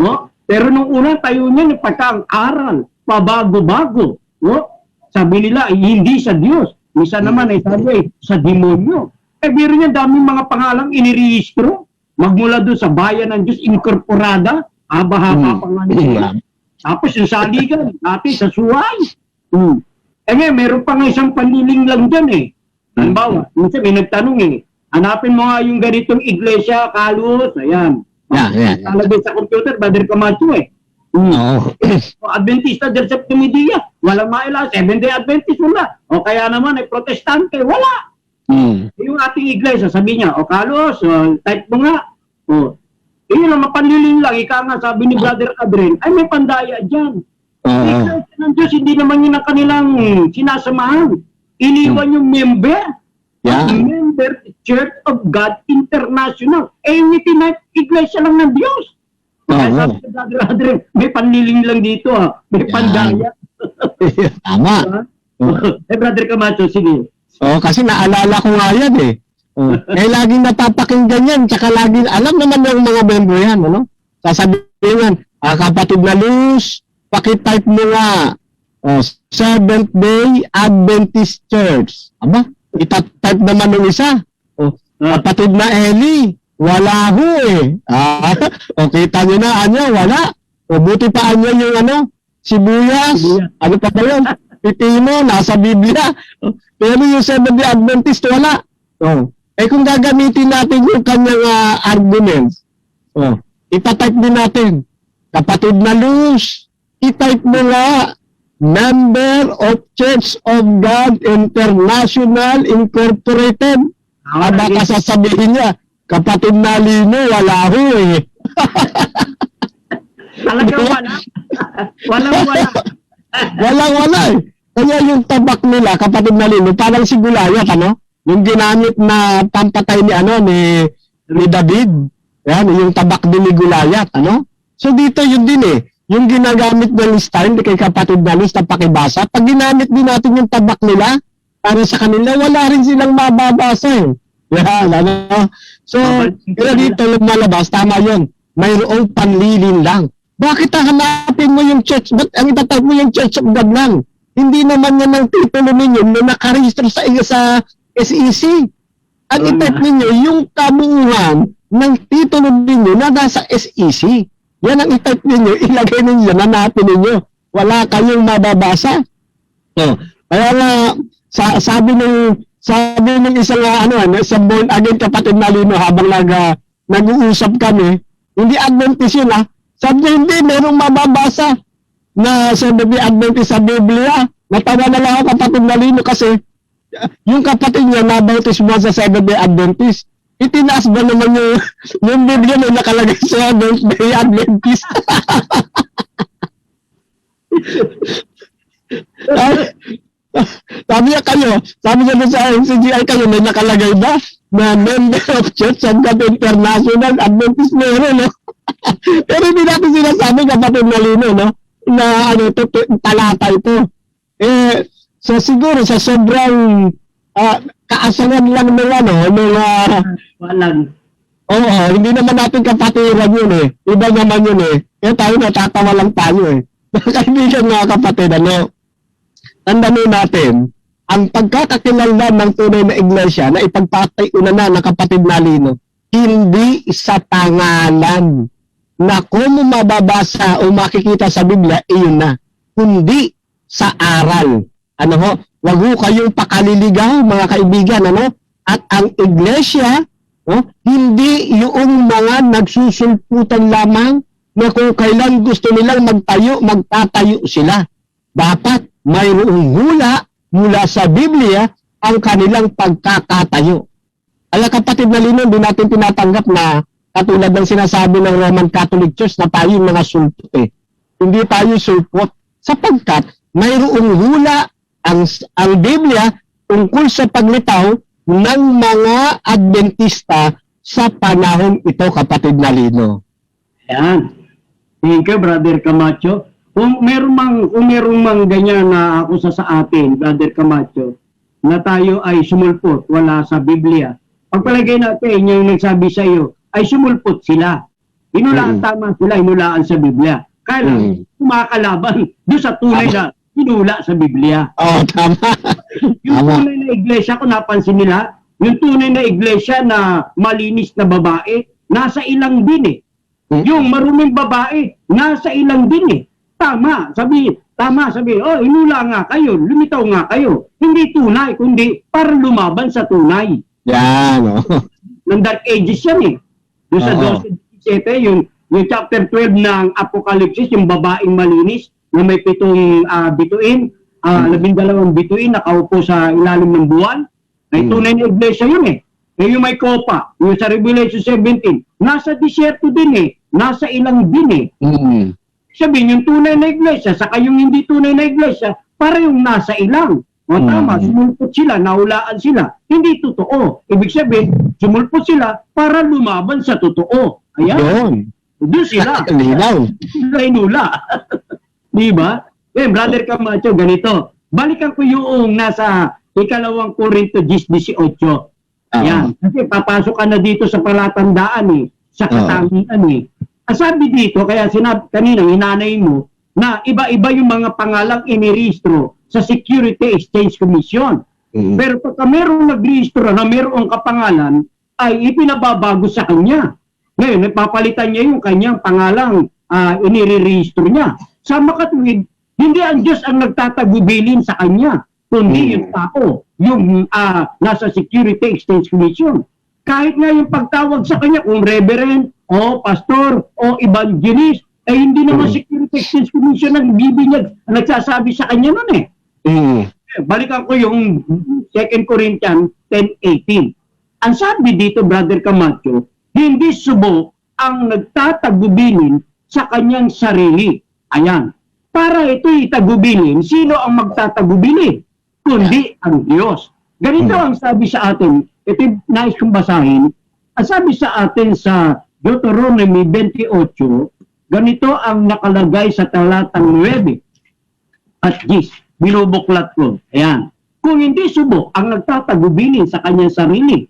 No? Pero nung una tayo niyan, pagka ang aral, pabago-bago, no? Sabi nila, hindi sa Diyos. Misa naman ay sabi, sa demonyo. Biro niya, daming mga pangalang inirehistro. Magmula doon sa bayan ng Diyos, inkorporada, haba-haba pangalan. Tapos yung saligan, dati sa suway. Ngayon, meron pa nga isang panliling lang dyan Halimbawa, minsan may nagtanong hanapin mo nga yung ganitong iglesia, Kalos, ayan. Talagay sa computer, Brother Camacho Adventista del Septimo Dia, walang maila, Seventh-day Adventist wala. O kaya naman ay protestante, wala. Yung ating iglesia, sabi niya, Carlos, type mo nga. Yun ang mapanliling lang, ika nga sabi ni Brother Adren, ay may pandaya dyan. Iglesia ng Diyos, hindi naman yun ang kanilang sinasamahan. Iniwan yung member. Member Church of God International. Hindi iglesia lang ng Diyos. Kaya sabi ni Brother Adren, may panliling lang dito may pandaya. Tama. Brother Camacho, sige. Kasi naalala ko nga yan laging napapakinggan yan, tsaka laging, alam naman ng mga member yan, sasabihin yan, kapatid na Luz, pakitype mo nga, Seventh-day Adventist Church. Aba, itatype naman ng isa. Kapatid na Eli, wala ho kita nyo na, wala. Buti pa yung sibuyas, ano pa ba yun? Pipino, nasa Biblia. Pero yung Seventh-day Adventist, wala. Kung gagamitin natin yung kanyang arguments, ipatype din natin. Kapatid na Luz, itype mo nga, member of Church of God International Incorporated. Baka sasabihin niya, kapatid na Lino, wala ho Talaga wala. Wala Kaya yung tabak nila, kapatid na Lino, parang si Gulayat, yung ginamit na pampatay ni David. Yan, yung tabak din ni Gulayat, So dito yun din yung ginagamit ng style kay kapatid na Luz na pakibasa, pag ginamit din natin yung tabak nila, para sa kanila, wala rin silang mababasa Yan, So, pero dito lumalabas, tama yun, mayroong panlilin lang. Bakit hanapin mo yung church? Ba't ang itatag mo yung Church of God lang? Hindi naman yan ang titulo ninyo na nakarehistro sa SEC. At itype ninyo yung kabuuan ng titulo ninyo na nasa SEC. Yan ang itype ninyo, ilagay ninyo, nanapin ninyo. Wala kayong mababasa. Kaya nga, sabi ng isang isang born again kapatid na Lino habang nag-uusap kami, hindi Adventist yun Sabi niya, hindi, merong mababasa na Seventh-day Adventist sa Biblia. Natawa na lang ako kapatid na Lino kasi yung kapatid niya nabautismo sa Seventh-day Adventist. Itinaas ba naman yung Biblia na nakalagay sa Seventh-day Adventist? sabi niya doon sa NCGI kayo, may nakalagay ba na member of Church of God International Adventist meron, no? Pero hindi natin sinasabi, kapatid na Lino, no? Na talata ito. So siguro sa sobrang kaasangan lang ng Walang. oo, hindi naman natin kapatiran yun eh. Iba naman yun eh. Tayo natatawa lang tayo eh. Kaibigan mga kapatid, tandaan natin, ang pagkakakilanlan ng tunay na iglesia na ipagpatayunan na ng kapatid na Lino, hindi sa pangalan na kung mababasa o makikita sa Biblia, iyon na. Kundi sa aral. Wag ho kayong pakaliligaw, mga kaibigan, At ang iglesia, hindi yung mga nagsusulputan lamang na kung kailan gusto nilang magtatayo sila. Dapat mayroong hula mula sa Biblia ang kanilang pagkakatayo. Kapatid na Lino, hindi natin tinatanggap na katulad ng sinasabi ng Roman Catholic Church na tayo yung mga sulpot eh. Hindi tayo sulpot sapagkat mayroong hula ang Biblia tungkol sa paglitaw ng mga Adventista sa panahon ito, kapatid na Lino. Ayan. Thank you, Brother Camacho. Kung merong mang ganyan na akusa sa atin, Brother Camacho, na tayo ay sumulpot, wala sa Biblia. Pagpalagay natin, yung nagsabi sa iyo, ay sumulpot sila. Inulaan tama sila, inulaan sa Biblia. Kaya lang, kumakalaban doon sa tunay na inula sa Biblia. Tama. Yung tunay na iglesia, kung napansin nila, yung tunay na iglesia na malinis na babae, nasa ilang din eh. Yung maruming babae, nasa ilang din eh. Tama, sabi, inula nga kayo, lumitaw nga kayo. Hindi tunay, kundi para lumaban sa tunay. Yan, Ng Dark Ages yan eh. Yung sa 12:17, yung chapter 12 ng Apocalypse, yung babaeng malinis, na may 7 bituin, 12 bituin, nakaupo sa ilalim ng buwan. Ay tunay na iglesia yun eh. Yung may kopa, yung sa Revelation 17, nasa disyerto din eh. Nasa ilang din eh. Sabihin, yung tunay na iglesia, saka yung hindi tunay na iglesia, parehong nasa ilang. Tama, sumulpot sila, naulaan sila. Hindi totoo. Ibig sabihin, sumulpot sila para lumaban sa totoo. Ayan. Doon sila. Linaw. Sila inula. Diba? Brother Camacho, ganito. Balikan ko yung nasa 2 Korinto 10:18. Ayan. Kasi papasok ka na dito sa palatandaan eh. Sa katangian eh. Ang sabi dito, kaya sinabi kanina, hinanay mo, na iba-iba yung mga pangalang inirehistro sa Security Exchange Commission. Pero pagka merong nagrehistro na merong kapangalan, ay ipinababago sa kanya. Ngayon, napapalitan niya yung kanyang pangalang inirehistro niya. Sa makatuwid, hindi ang Diyos ang nagtatagubilin sa kanya, kundi yung tao, yung nasa Security Exchange Commission. Kahit nga yung pagtawag sa kanya, kung reverend, o pastor, o evangelist, ay hindi naman Security Exchange Commission ang bibinyag, ang nagsasabi sa kanya nun eh. Balikan ko yung 2 Corinthians 10:18. Ang sabi dito, Brother Camacho, hindi subok ang nagtatagubilin sa kanyang sarili. Ayan. Para ito'y tagubilin, sino ang magtatagubilin? Kundi ang Diyos. Ganito ang sabi sa atin, ito nais kong basahin, ang sabi sa atin sa Deuteronomy 28, ganito ang nakalagay sa talatang 9 at 10. Binubuklat ko. Ayan. Kung hindi subok ang nagtatagubilin sa kanyang sarili,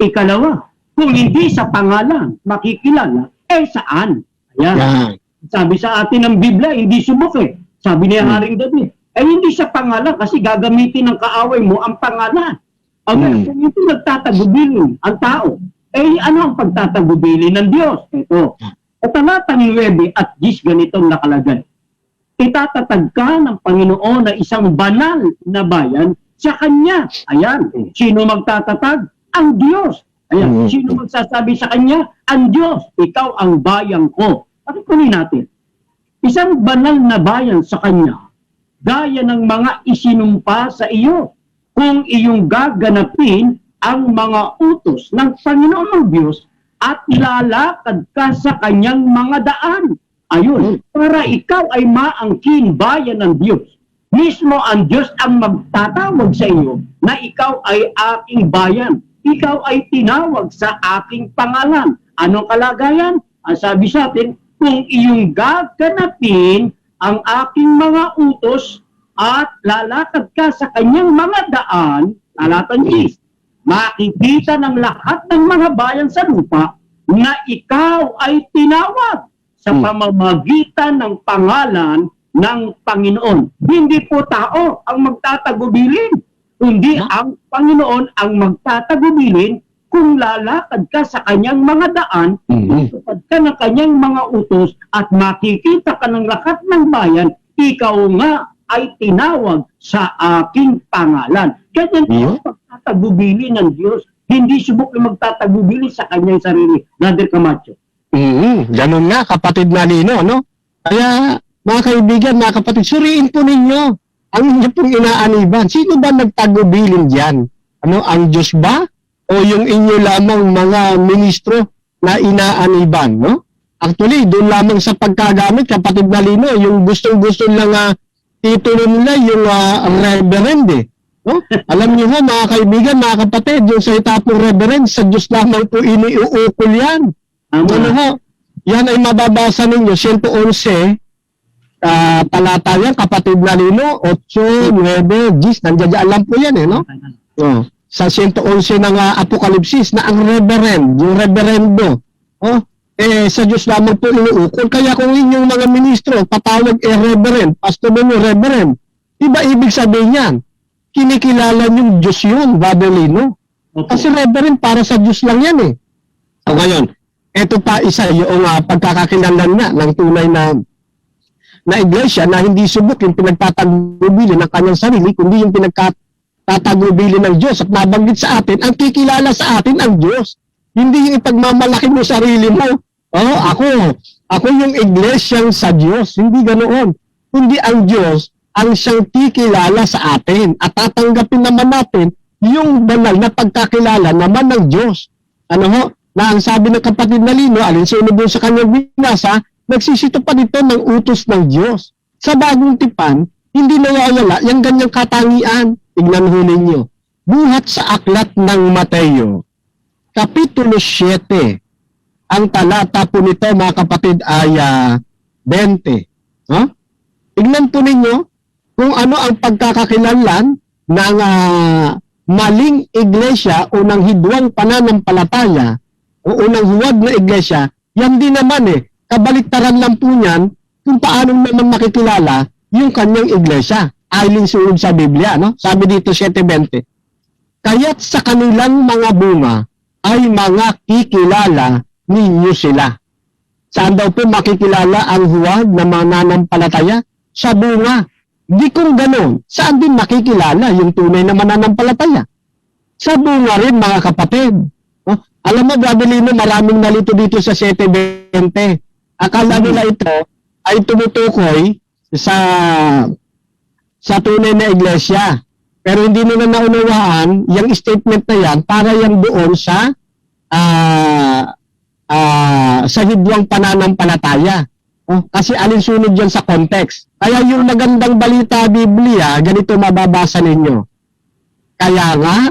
ikalawa, kung hindi sa pangalan makikilala, saan? Ayan. Sabi sa atin ng Biblia, hindi subok eh. Sabi niya Haring David, hindi sa pangalan kasi gagamitin ng kaaway mo ang pangalan. Okay, kung hindi nagtatagubilin ang tao, ano ang pagtatagubilin ng Diyos? Ito. At talatang 9 at 10 ganitong nakalagay. Itatatag ka ng Panginoon na isang banal na bayan sa Kanya. Ayan. Sino magtatatag? Ang Diyos. Ayan. Sino magsasabi sa Kanya? Ang Diyos. Ikaw ang bayan ko. Pakikunin natin. Isang banal na bayan sa Kanya, gaya ng mga isinumpa sa iyo, kung iyong gaganapin ang mga utos ng Panginoon ng Diyos at ilalakad ka sa Kanyang mga daan. Ayun, para ikaw ay maangkin bayan ng Diyos. Mismo ang Diyos ang magtatawag sa iyo na ikaw ay aking bayan. Ikaw ay tinawag sa aking pangalan. Anong kalagayan? Ang sabi sa atin, kung iyong gaganapin ang aking mga utos at lalakad ka sa kanyang mga daan, talatan 10, makikita ng lahat ng mga bayan sa lupa na ikaw ay tinawag sa pamamagitan ng pangalan ng Panginoon. Hindi po tao ang magtatagubilin, kundi ang Panginoon ang magtatagubilin kung lalakad ka sa kanyang mga daan, tutupad ka ng kanyang mga utos at makikita ka ng lahat ng bayan, ikaw nga ay tinawag sa aking pangalan. Ganyan po ang magtatagubili ng Diyos. Hindi subok na magtatagubili sa kanyang sarili. Brother Camacho. Ganun nga, kapatid na Lino, no? Kaya, mga kaibigan, mga kapatid, suriin po ninyo ang inyo pong inaaniban. Sino ba nagtagubilin dyan? Ano, ang Diyos ba? O yung inyo lamang mga ministro na inaaniban, no? Actually, doon lamang sa pagkagamit, kapatid na Lino, yung gustong-gusto lang titulo nila yung reverend, eh. No? Alam niyo ho, mga kaibigan, mga kapatid, yung sa itapong reverend, sa Diyos lamang po iniuukol yan. Ano ho? Yan ay mababasa ninyo, 111, talata yan, kapatid na Lino, 8, 9, 10, nandiyan lang po yan, eh, no? Sa 111 ng Apokalipsis na ang reverend, yung reverendo, sa Diyos lamang po iniukol. Kaya kung inyong mga ministro, patawag reverend, pastor ninyo, reverend, iba ibig sabihin yan? Kinikilala yung Diyos yun, Brother Lino. Kasi reverend, para sa Diyos lang yan, eh. So ngayon, ito pa isa yung pagkakakilanlan nga ng tunay na iglesia na hindi subok yung pinagtatagubili ng kanyang sarili, kundi yung pinagtatagubili ng Diyos. At nabanggit sa atin, ang kikilala sa atin ang Diyos. Hindi yung ipagmamalaki mo sarili mo. Ako yung iglesyang sa Diyos. Hindi ganoon. Kundi ang Diyos ang siyang kikilala sa atin. At tatanggapin naman natin yung banal na pagkakilala naman ng Diyos. Ano ho? Na ang sabi ng kapatid na Lino, alinsunod doon sa kanyang binasa, nagsisito pa dito ng utos ng Diyos. Sa bagong tipan, hindi nawawala yung ganyang katangian. Tignan ho ninyo. Buhat sa aklat ng Mateo, Kapitulo 7. Ang talata po nito, mga kapatid, ay 20. Huh? Tignan po ninyo kung ano ang pagkakakilanlan ng maling iglesia o ng hidwang pananampalataya o unang huwad na iglesia. Yan din naman kabaliktaran lang po niyan kung paano naman makikilala yung kanyang iglesia. Ayon sunod sa Biblia, no? Sabi dito 7:20. Kaya't sa kanilang mga bunga ay mga kikilala ninyo sila. Saan daw po makikilala ang huwad na mananampalataya? Sa bunga. Di kung gano'n, saan din makikilala yung tunay na mananampalataya? Sa bunga rin, mga kapatid. Alam mo, Brother Lino, maraming nalito dito sa 7:20. Akala nila ito ay tumutukoy sa tunay na iglesia. Pero hindi nila naunawaan yung statement na yan para yan doon sa hidwang pananampalataya. Kasi alinsunod yan sa context. Kaya yung magandang balita Biblia, ganito mababasa ninyo. Kaya nga,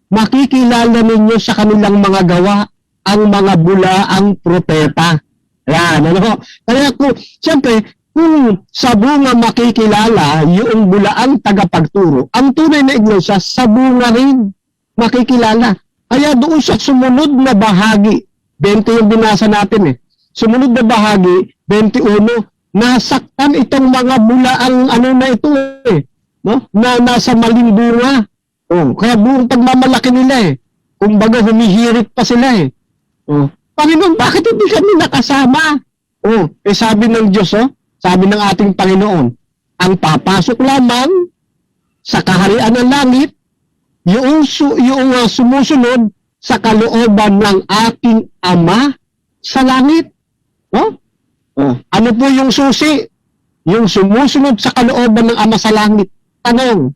makikilala ninyo sa kanilang mga gawa ang mga bulaang propeta. Yan, ano? Kaya siyempre, kung sa bunga makikilala yung bulaang tagapagturo, ang tunay na iglesia sa bunga rin makikilala. Kaya doon sa sumunod na bahagi, 20 yung binasa natin Sumunod na bahagi, 21, nasaktan itong mga bulaang na ito no? Na nasa maling bunga. Kaya buong pagmamalaki nila Kumbaga humihirit pa sila Panginoon, bakit hindi kami nakasama? Sabi ng Diyos, sabi ng ating Panginoon, ang papasok lamang sa kaharian ng langit, yung sumusunod sa kalooban ng aking Ama sa langit. Ano po yung susi? Yung sumusunod sa kalooban ng Ama sa langit. Tanong,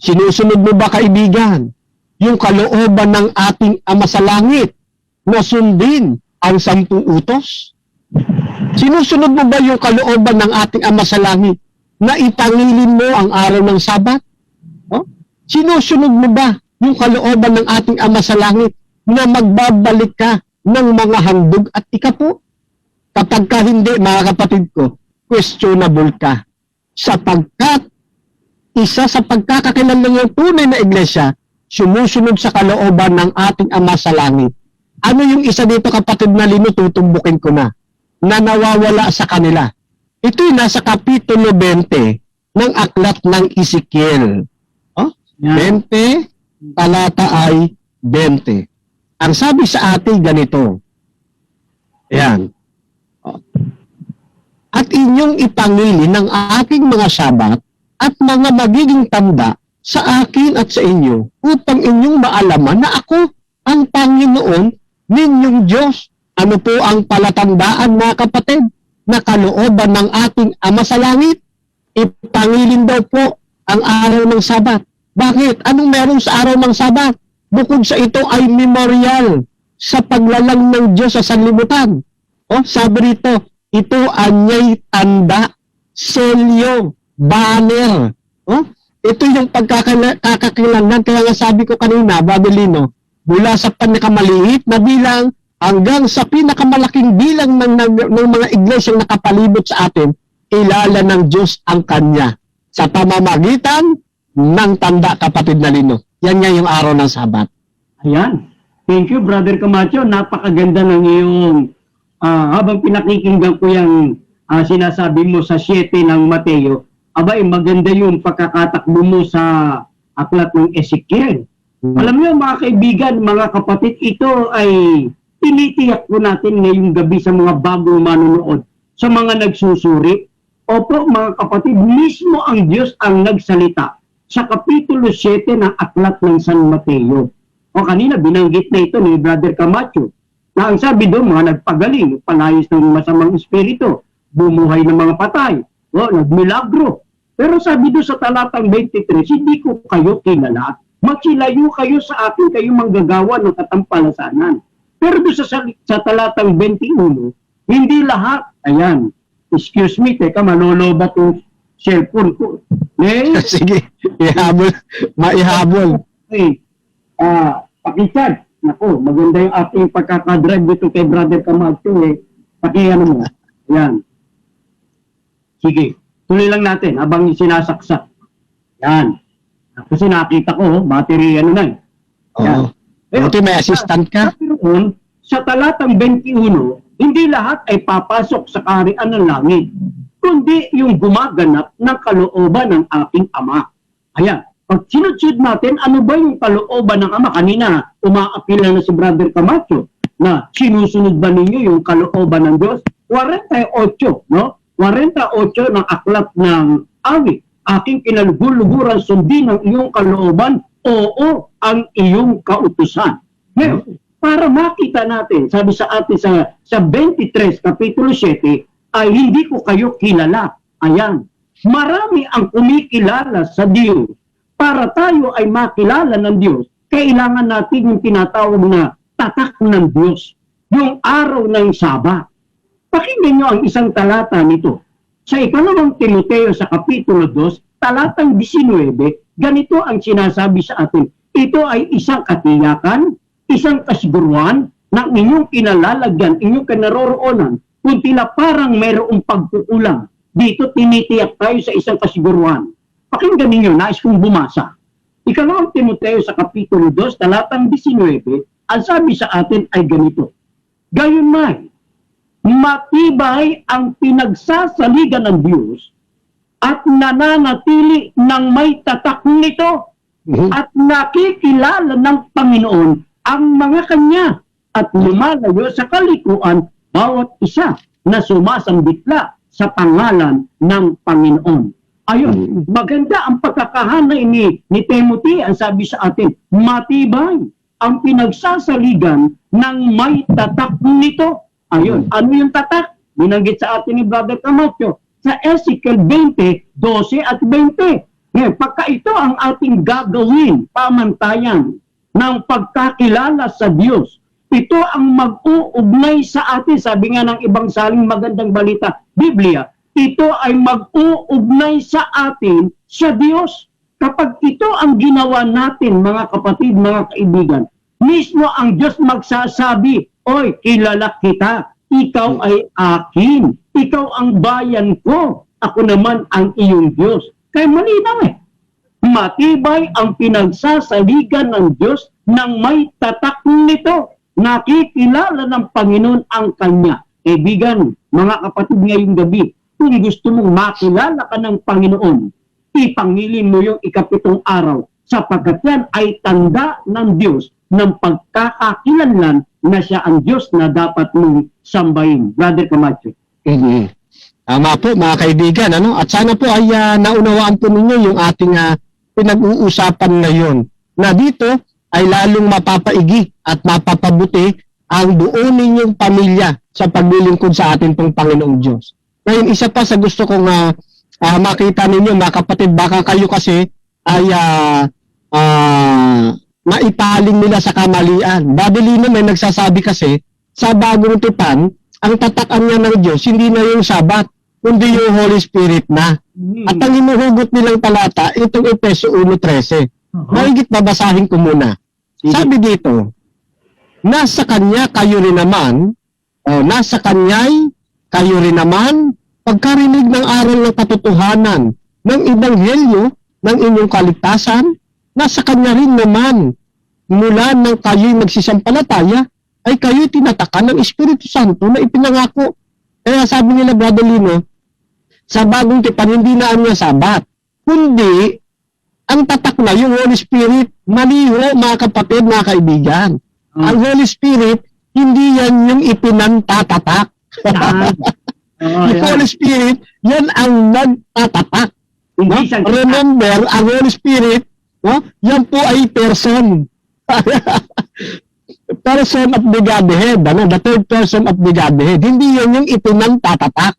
sinusunod mo ba, kaibigan, yung kalooban ng ating Ama sa langit na sundin ang 10 utos? Sinusunod mo ba yung kalooban ng ating Ama sa Langit na ipangilin mo ang araw ng Sabat? Oh? Sinusunod mo ba yung kalooban ng ating Ama sa Langit na magbabalik ka ng mga handog at ikapo? Kapag ka hindi, mga kapatid ko, questionable ka. Sapagkat isa sa pagkakakilanlan ng tunay na iglesia, sumusunod sa kalooban ng ating Ama sa Langit. Ano yung isa dito, kapatid na Lino, tutumbukin ko na nawawala sa kanila. Ito'y nasa Kapitulo 20 ng Aklat ng Ezekiel. Oh? Yan. 20, talata ay 20. Ang sabi sa atin ganito. Ayan. Oh. At inyong ipangili ng aking mga sabat at mga magiging tanda sa akin at sa inyo upang inyong maalaman na ako ang Panginoon ninyong Diyos. Ano po ang palatandaan, mga kapatid, na kalooban ng ating Ama sa Langit? Ipangilin daw po ang araw ng Sabat. Bakit? Anong meron sa araw ng Sabat? Bukod sa ito ay memorial sa paglalang ng Diyos sa sanlibutan. O, sabi rito, ito anyay tanda, selyo, banner. O, ito yung pagkakakilanlan. Kaya nga sabi ko kanina, Babelino, mula sa panakamaliit na bilang hanggang sa pinakamalaking bilang ng mga iglesyang nakapalibot sa atin, ilala ng Diyos ang Kanya sa pamamagitan ng tanda, kapatid na Lino. Yan nga yung araw ng Sabat. Ayan. Thank you, Brother Camacho. Napakaganda ng iyong, habang pinakikinggan ko yung sinasabi mo sa 7 ng Mateo, abay, maganda yung pagkakatakbo mo sa aklat ng Ezekiel. Alam niyo, mga kaibigan, mga kapatid, ito ay tinitiyak po natin ngayong gabi sa mga bagong manonood, sa mga nagsusuri. Opo, mga kapatid, mismo ang Diyos ang nagsalita sa Kapitulo 7 ng Aklat ng San Mateo. O kanina, binanggit na ito ni Brother Camacho, na ang sabi doon, mga nagpagaling, palayos ng masamang espiritu, bumuhay ng mga patay, o nagmilagro. Pero sabi doon sa talatang 23, hindi ko kayo kilala, magsilayo kayo sa akin, kayo manggagawa ng katampalasanan. Pero doon sa talatang 21, hindi lahat, ayan, excuse me, teka, malolobat yung cellphone ko. Eh? Sige, maihabol. Okay. Pakichat. Naku, maganda yung ating pagkakadrive dito kay Brother Camacho eh. Pakiano mo. Ayan. Sige. Tuloy lang natin habang sinasaksak. Yan. Kasi nakita ko, battery ano na eh. Oo. Buti may assistant ka. Sa talatang 21, hindi lahat ay papasok sa kaharian ng langit, kundi yung gumaganap ng kalooban ng aking Ama. Ayan. Pag sinunod natin, ano ba yung kalooban ng Ama? Kanina, umaapila na si Brother Camacho na sinusunod ba ninyo yung kalooban ng Diyos? 48, no? 48 ng aklat ng awit. Aking kinaluguluguran sundin ang iyong kalooban, oo, ang iyong kautusan. Ngayon, para makita natin, sabi sa atin sa 23, Kapitulo 7, ay hindi ko kayo kilala. Ayan. Marami ang kumikilala sa Diyos. Para tayo ay makilala ng Diyos, kailangan natin yung tinatawag na tatak ng Diyos. Yung araw ng Sabat. Pakinggan nyo ang isang talata nito. Sa ikalawang Timoteo sa Kapitulo 2, talatang 19, ganito ang sinasabi sa atin. Ito ay isang katiyakan, isang kasiguruhan ng inyong kinalalagyan, inyong kinaroroonan, kung tila parang mayroong pagkukulang. Dito tinitiyak tayo sa isang kasiguruhan. Pakinggan ninyo, nais kong bumasa. Ikalawang Timoteo sa Kapitulo 2, talatang 19, ang sabi sa atin ay ganito. Gayunman, matibay ang pinagsasaligan ng Diyos at nananatili ng may tatak nito at nakikilala ng Panginoon ang mga kanya at lumalayo sa kalikuan bawat isa na sumasambitla sa pangalan ng Panginoon. Ayun, maganda ang pagkakahanay ni Timothy, ang sabi sa atin, matibay ang pinagsasaligan ng may tatak nito. Ayun, ano yung tatak? Binanggit sa atin ni Brother Camacho sa Ezekiel 20, 12 at 20. Ngayon, pagka ito ang ating gagawin, pamantayan ng pagkakilala sa Diyos, ito ang mag-uugnay sa atin. Sabi nga ng ibang saling magandang balita, Biblia, ito ay mag-uugnay sa atin sa Diyos. Kapag ito ang ginawa natin, mga kapatid, mga kaibigan, mismo ang Diyos magsasabi, oy, kilala kita, ikaw ay akin, ikaw ang bayan ko, ako naman ang iyong Diyos. Kaya malinaw matibay ang pinagsasaligan ng Diyos nang may tatak nito. Nakikilala ng Panginoon ang Kanya. Kaibigan, mga kapatid ngayong gabi, kung gusto mong makilala ka ng Panginoon, ipangilin mo yung ikapitong araw sapagkat yan ay tanda ng Diyos ng pagkakakilanlan na siya ang Diyos na dapat mong sambahin. Brother Camacho. Tama po mga kaibigan, ano? At sana po ay naunawaan po ninyo yung ating pinag-uusapan ngayon na dito ay lalong mapapaigi at mapapabuti ang buo ninyong pamilya sa paglilingkod sa ating pong Panginoong Diyos. Ngayon, isa pa sa gusto kong makita ninyo, mga kapatid, baka kayo kasi ay maipaling nila sa kamalian. Babylino may nagsasabi kasi, sa bagong tipan, ang tatakan niya ng Diyos, hindi na yung Sabat, kundi yung Holy Spirit na. At ang hinuhugot nilang talata, itong Efeso 1:13. Mahigit babasahin ko muna. Sabi dito, nasa Kanya kayo rin naman, nasa Kanya'y kayo rin naman, pagkarinig ng aral ng katotohanan, ng Ebanghelyo, ng inyong kaligtasan, nasa Kanya rin naman, mula nang kayo'y nagsisampalataya, ay kayo'y tinatakan ng Espiritu Santo na ipinangako. Kaya sabi nila, Brother Lino, sa bagong tipan, hindi na niya Sabat, kundi ang tatak na yung Holy Spirit. Maliho, mga kapatid, mga kaibigan. Ang Holy Spirit, hindi yan yung ipinantatatak. Yung Holy Spirit, yan ang nagtatatak. No? Remember, ang Holy Spirit, no? Yan po ay person. Person of the Godhead, ano? The third person of the Godhead. Hindi yan yung ipinantatatak.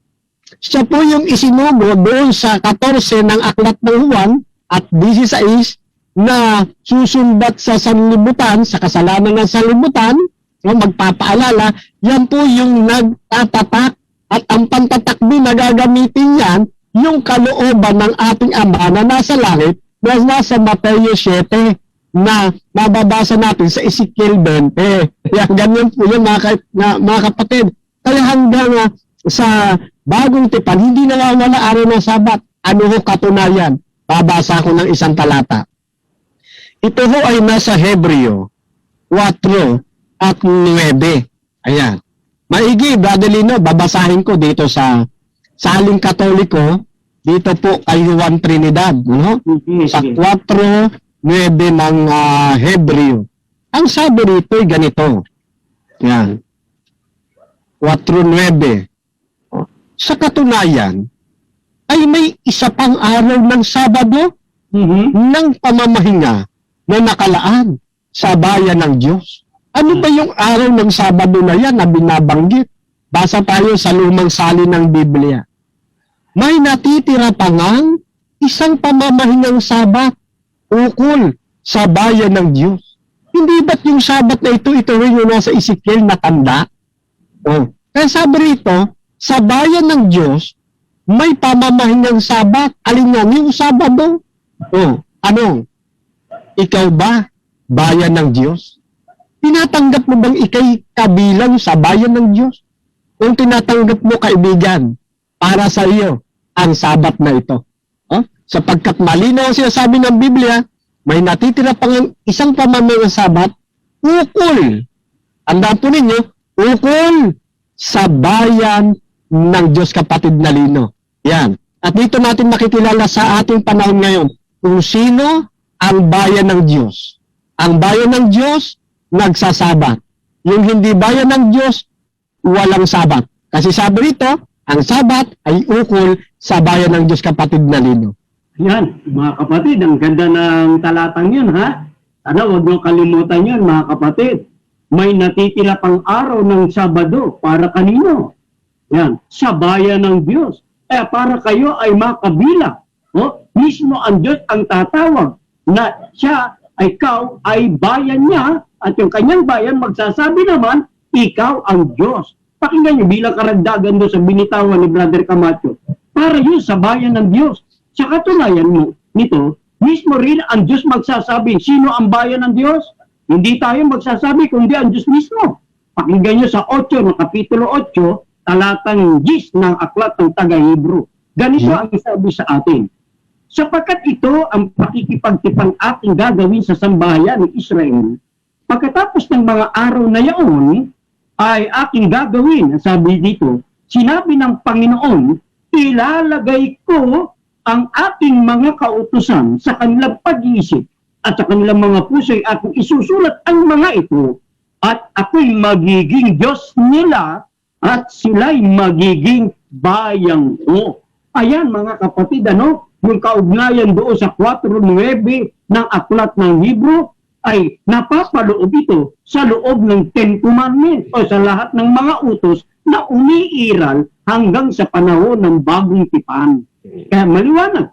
Siya po yung isinugo doon sa 14 ng Aklat ng Juan at 16 na susumbat sa sanlibutan, sa kasalanan ng sanlibutan, magpapaalala, yan po yung nagtatatak at ang pantatak din na gagamitin yan, yung kalooban ng ating Ama na nasa langit, na nasa Mateo 7 na mababasa natin sa Ezekiel 20. Yan, ganyan po yun mga kapatid. Kaya hanggang sa bagong tipan, hindi nawawala araw ng Sabat. Ano ho katunayan? Babasa ko ng isang talata. Ito ho ay nasa Hebreo 4 at 9. Ayan. Maigi, Brother Lino, babasahin ko dito sa Saling Katoliko, dito po kay Juan Trinidad, no? Sa 4:9 ng Hebreo. Ang sabi rito ay ganito. Yan. 4:9. Sa katunayan, ay may isa pang araw ng Sabado ng pamamahinga na nakalaan sa bayan ng Diyos. Ano ba yung araw ng Sabado na yan na binabanggit? Basa tayo sa lumang salin ng Biblia. May natitira pa ngang isang pamamahingang Sabat ukol sa bayan ng Diyos. Hindi ba't yung Sabat na ito rin yung nasa Ezekiel na tanda? Kaya sabi rito, sa bayan ng Diyos, may pamamahingang Sabat. Alin yan? Yung Sabado. Ano? Ikaw ba bayan ng Diyos? Tinatanggap mo bang ikay kabilang sa bayan ng Diyos? Kung tinatanggap mo, kaibigan, para sa iyo ang Sabat na ito. Sapagkat malinaw siya sabi ng Biblia, may natitira pang isang pamamahingang Sabat ukol. Tandaan po ninyo, ukol sa bayan ng Diyos, kapatid na Lino. Yan. At dito natin makikilala sa ating panahon ngayon kung sino ang bayan ng Diyos. Ang bayan ng Diyos, nagsasabat. Yung hindi bayan ng Diyos, walang Sabat. Kasi sabi rito, ang Sabat ay ukol sa bayan ng Diyos, kapatid na Lino. Yan, mga kapatid, ang ganda ng talatang yun, ha? Sana huwag nyo kalimutan yun, mga kapatid. May natitira pang araw ng Sabado para kanino? Yan, sa bayan ng Diyos. Para kayo ay makabilang. Mismo ang Diyos ang tatawag na siya ay ikaw ay bayan niya at yung kanyang bayan magsasabi naman, ikaw ang Diyos. Pakinggan niyo bilang karagdagan doon sa binitawan ni Brother Camacho. Para yun sa bayan ng Diyos. Sa katunayan mo nito, mismo rin ang Diyos magsasabi, sino ang bayan ng Diyos? Hindi tayo magsasabi kundi ang Diyos mismo. Pakinggan niyo sa 8 ng Kapitulo 8, talatang 10 ng aklat ng taga-Hebrew. Ganito ang sabi sa atin. Sapagkat ito ang pakikipagtipang ating gagawin sa sambahayan ng Israel, pagkatapos ng mga araw na yaon, ay aking gagawin, sabi dito, sinabi ng Panginoon, ilalagay ko ang aking mga kautusan sa kanilang pag-iisip at sa kanilang mga puso'y aking isusulat ang mga ito at ako'y magiging Diyos nila at sila'y magiging bayang ko. Ayan mga kapatid, yung kaugnayan doon sa 4:9 ng aklat ng Hebrew ay napapaloob ito sa loob ng 10 Commandments o sa lahat ng mga utos na umiiral hanggang sa panahon ng bagong tipan. Kaya maliwanag.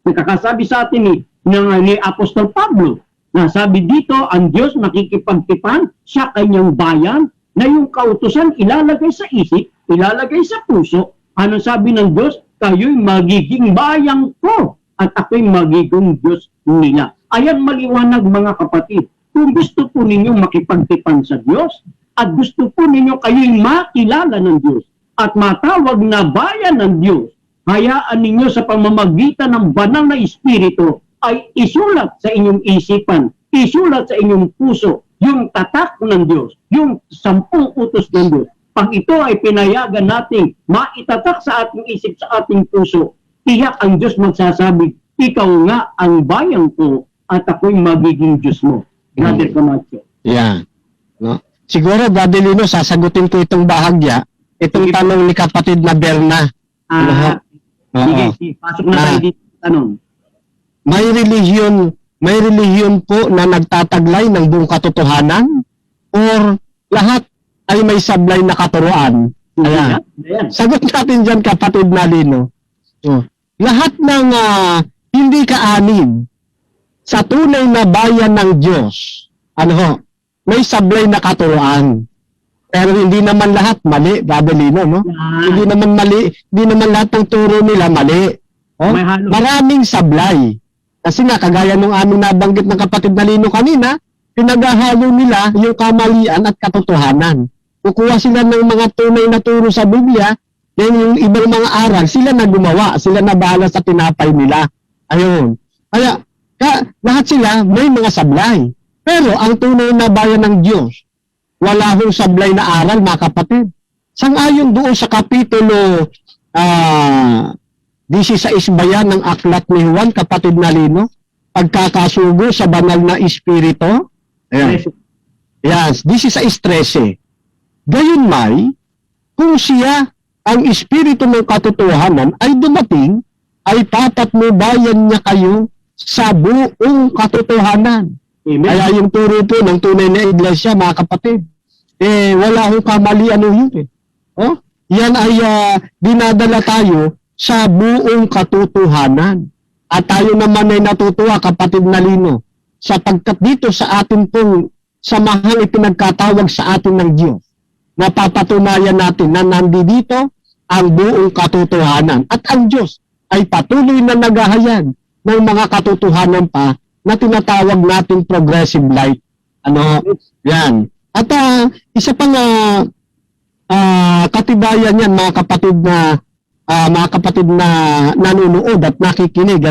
Nakakasabi sa atin ni Apostol Pablo na sabi dito, ang Diyos nakikipagtipan sa kanyang bayan na yung kautusan ilalagay sa isip, ilalagay sa puso. Ano sabi ng Diyos? Kayo'y magiging bayang ko at ako'y magiging Diyos nila. Ayan maliwanag mga kapatid. Kung gusto po ninyo makipagtipan sa Diyos at gusto po ninyo kayo'y makilala ng Diyos at matawag na bayan ng Diyos, hayaan ninyo sa pamamagitan ng banal na Espiritu ay isulat sa inyong isipan, isulat sa inyong puso, yung tatak ng Diyos, yung 10 utos ng Diyos. Pag ito ay pinayagan natin, maitatak sa ating isip, sa ating puso, tiyak ang Diyos magsasabi, ikaw nga ang bayan ko at ako'y magiging Diyos mo. Brother Camacho. Yeah. No? Siguro, Brother Lino, sasagutin ko itong bahagya, itong tanong ni kapatid na Berna. Sige, pasok na tayo dito sa tanong. May relihiyon po na nagtataglay ng buong katotohanan or lahat ay may sablay na katuruan? Ayan. Sagot natin dyan, kapatid na Lino. Lahat ng hindi kaanib sa tunay na bayan ng Diyos, may sablay na katuruan. Pero hindi naman lahat mali, Brother Lino, no? Hindi naman mali, hindi naman lahat ng turo nila mali. Maraming sablay. Kasi nga, kagaya nung aming nabanggit ng kapatid na Lino kanina, pinaghahalo nila yung kamalian at katotohanan. Kukuha sila ng mga tunay na turo sa Biblia, then yung ibang mga aral, sila na gumawa, sila na bahala sa tinapay nila. Ayun. Kaya, lahat sila may mga sablay. Pero ang tunay na bayan ng Diyos, wala hong sablay na aral, mga kapatid. Sang-ayon doon sa kapitulo 16 bayan ng aklat ni Juan, kapatid na Lino, pagkakasugo sa banal na Espiritu. Ayan. Yes, 16:13. Gayunmay, kung siya ang Espiritu ng katotohanan ay dumating, ay papatnubayan niya kayo sa buong katotohanan. Amen. Kaya yung turo po ng tunay na iglesia, mga kapatid, wala hong kamalian yun eh. Yan ay dinadala tayo sa buong katotohanan. At tayo naman ay natutuwa, kapatid na Lino, sapagkat dito sa atin pong samahang ipinagkatawag sa atin ng Diyos, napapatunayan natin na nandito ang buong katotohanan. At ang Diyos ay patuloy na naghahayag ng mga katotohanan pa na tinatawag natin progressive light. Yan. At isa pang katibayan yan, mga kapatid na nanonood at nakikinig,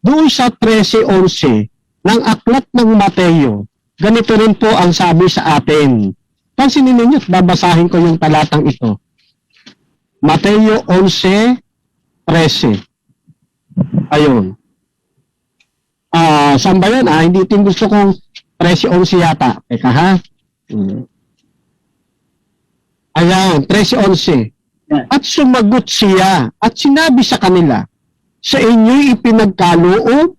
doon sa 13:11 ng aklat ng Mateo, ganito rin po ang sabi sa atin. Pansinin ninyo, babasahin ko yung talatang ito. Mateo 11:13. Ayun. Saan ba yan? Hindi ito gusto kong 13:11 yata. Teka ha. Ayan, 13:11. At sumagot siya at sinabi sa kanila, sa inyo'y ipinagkaloob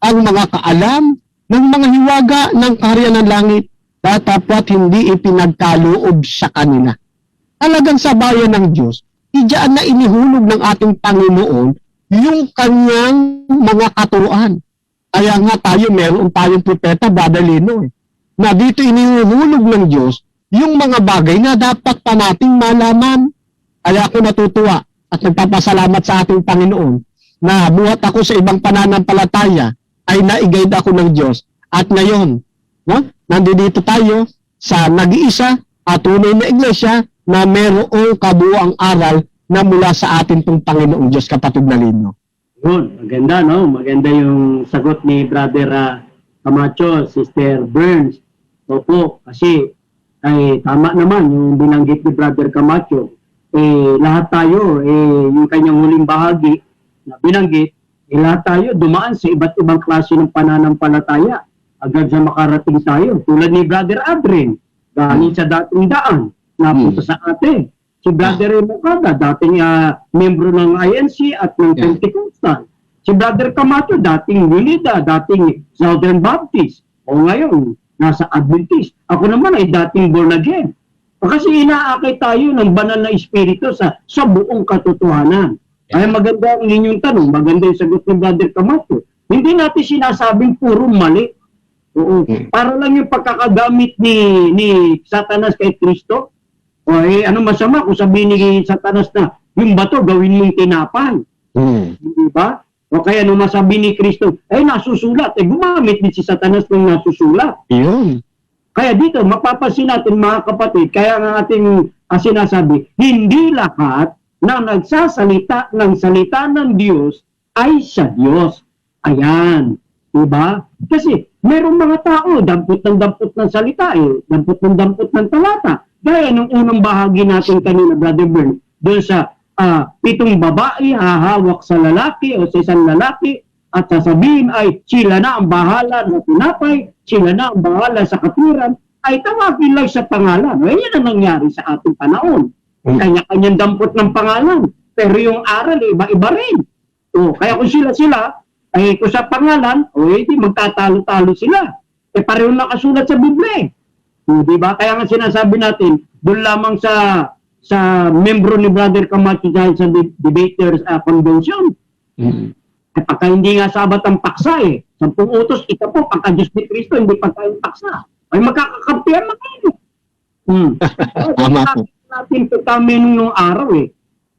ang mga kaalam ng mga hiwaga ng kaharian ng langit, datapwat hindi ipinagkaloob sa kanila. Talagang sa bayan ng Diyos, ijaan na inihulog ng ating Panginoon yung kanyang mga katuruan. Kaya nga tayo, meron tayong propeta, Brother Lino, na dito inihuhulog ng Diyos yung mga bagay na dapat pa nating malaman. Kaya ako natutuwa at nagpapasalamat sa ating Panginoon na buhat ako sa ibang pananampalataya ay naigayad ako ng Diyos. At ngayon, no, nandito tayo sa nag-iisa at tunay na iglesia na mayroong kabuuang aral na mula sa atin pong Panginoong Diyos, kapatid na Lino. Yun, maganda, no? Maganda yung sagot ni Brother Camacho, Sister Burns. Opo, kasi ay tama naman yung binanggit ni Brother Camacho. Lahat tayo, yung kanyang huling bahagi na binanggit, lahat tayo dumaan sa iba't ibang klase ng pananampalataya. Agad sa makarating tayo. Tulad ni Brother Adrian, galing sa dating daan, napunta sa atin. Si Brother Remocada, dating membro ng INC at ng Pentecostal. Si Brother Camacho, dating Wilida, dating Southern Baptist. O ngayon, nasa Adventist. Ako naman ay dating born again. Kasi inaakay tayo ng banal na espiritu sa buong katotohanan. Ay maganda ang inyong tanong, maganda yung sagot ni Brother Camacho. Hindi natin sinasabing puro mali. Oo. Para lang yung pagkakagamit ni Satanas kay Kristo. O ano masama kung sabihin ni Satanas na yung bato gawin mong tinapay. Hindi ba? O kaya nung masabi ni Kristo, nasusulat. Gumamit din si Satanas ng nasusulat. Yun. Kaya dito, mapapansin natin mga kapatid, kaya nga ating sinasabi, hindi lahat na nagsasalita ng salita ng Diyos ay sa Diyos. Ayan. Diba? Kasi merong mga tao, dampot ng salita dampot ng talata. Gaya nung unang bahagi natin kanina, Brother Bern, doon sa 7 babae hahawak sa lalaki o sa isang lalaki at sasabihin ay sila na ang bahala na tinapay, sila na ang bahala sa katwiran, ay tawagin lang sa pangalan. Yan ang nangyari sa ating panahon. Kanya-kanyang dampot ng pangalan. Pero yung aral, iba-iba rin. Kaya kung sila, ay kung sa pangalan, hindi magtatalo-talo sila. Pareho nakasulat sa Biblia. Diba? Kaya nga sinasabi natin, doon lamang sa membro ni Brother Camacho dahil sa Debaters Convention. Pagka hindi nga sabat ang paksa 10 utos, ito po, pagka Diyos ni Kristo, hindi pagka yung paksa. Ay magkakakampihan na kayo. Tama po. Natin ito kami nung araw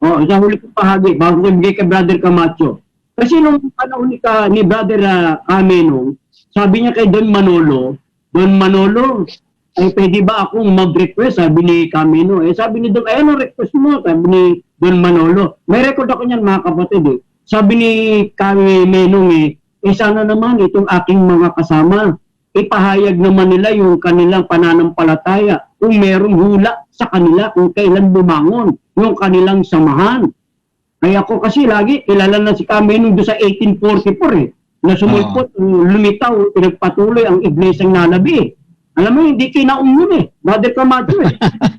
sa huli ko pahagi, bago ko ibigay kay Brother Camacho. Kasi nung panahon ni Brother Camenong, sabi niya kay Don Manolo, ay pwede ba akong mag-request? Sabi ni Camino. Sabi ni Don, ano request mo? Sabi ni Don Manolo. May record ako niyan mga kapatid Sabi ni Camenong sana naman itong aking mga kasama, ipahayag naman nila yung kanilang pananampalataya kung merong hula sa kanila kung kailan bumangon yung kanilang samahan. Kaya ako kasi lagi, kilala na si Camenong doon sa 1844 na sumulpot, lumitaw, pinagpatuloy ang iglesyang nalabi. Alam mo, hindi kinaong yun Brother Camacho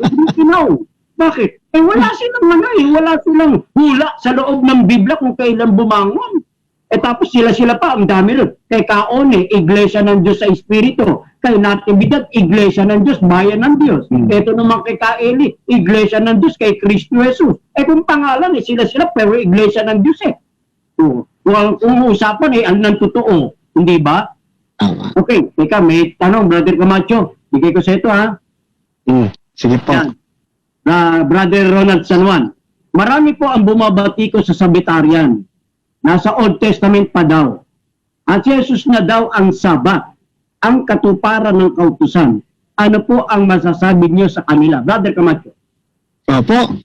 Hindi kinaong. Bakit? Wala silang wala silang hula sa loob ng Biblia kung kailan bumangon. Tapos sila pa, ang dami rin. Kay Kaone, Iglesia ng Diyos sa Espiritu. Kay Natividad, Iglesia ng Diyos, Bayan ng Diyos. Ito naman kay Kaeli, Iglesia ng Diyos, kay Kristo Jesus. Kung pangalan, sila pero Iglesia ng Diyos Kung usapan ano ng totoo. Hindi ba? Okay, teka, may tanong, Brother Camacho. Bigay ko sa ito, Sige po. Yan. Brother Ronald San Juan. Marami po ang bumabati ko sa Sabitarian. Nasa Old Testament pa daw. At si Jesus na daw ang Sabat, ang katuparan ng kautusan. Ano po ang masasabi niyo sa kanila? Brother Camacho. Opo.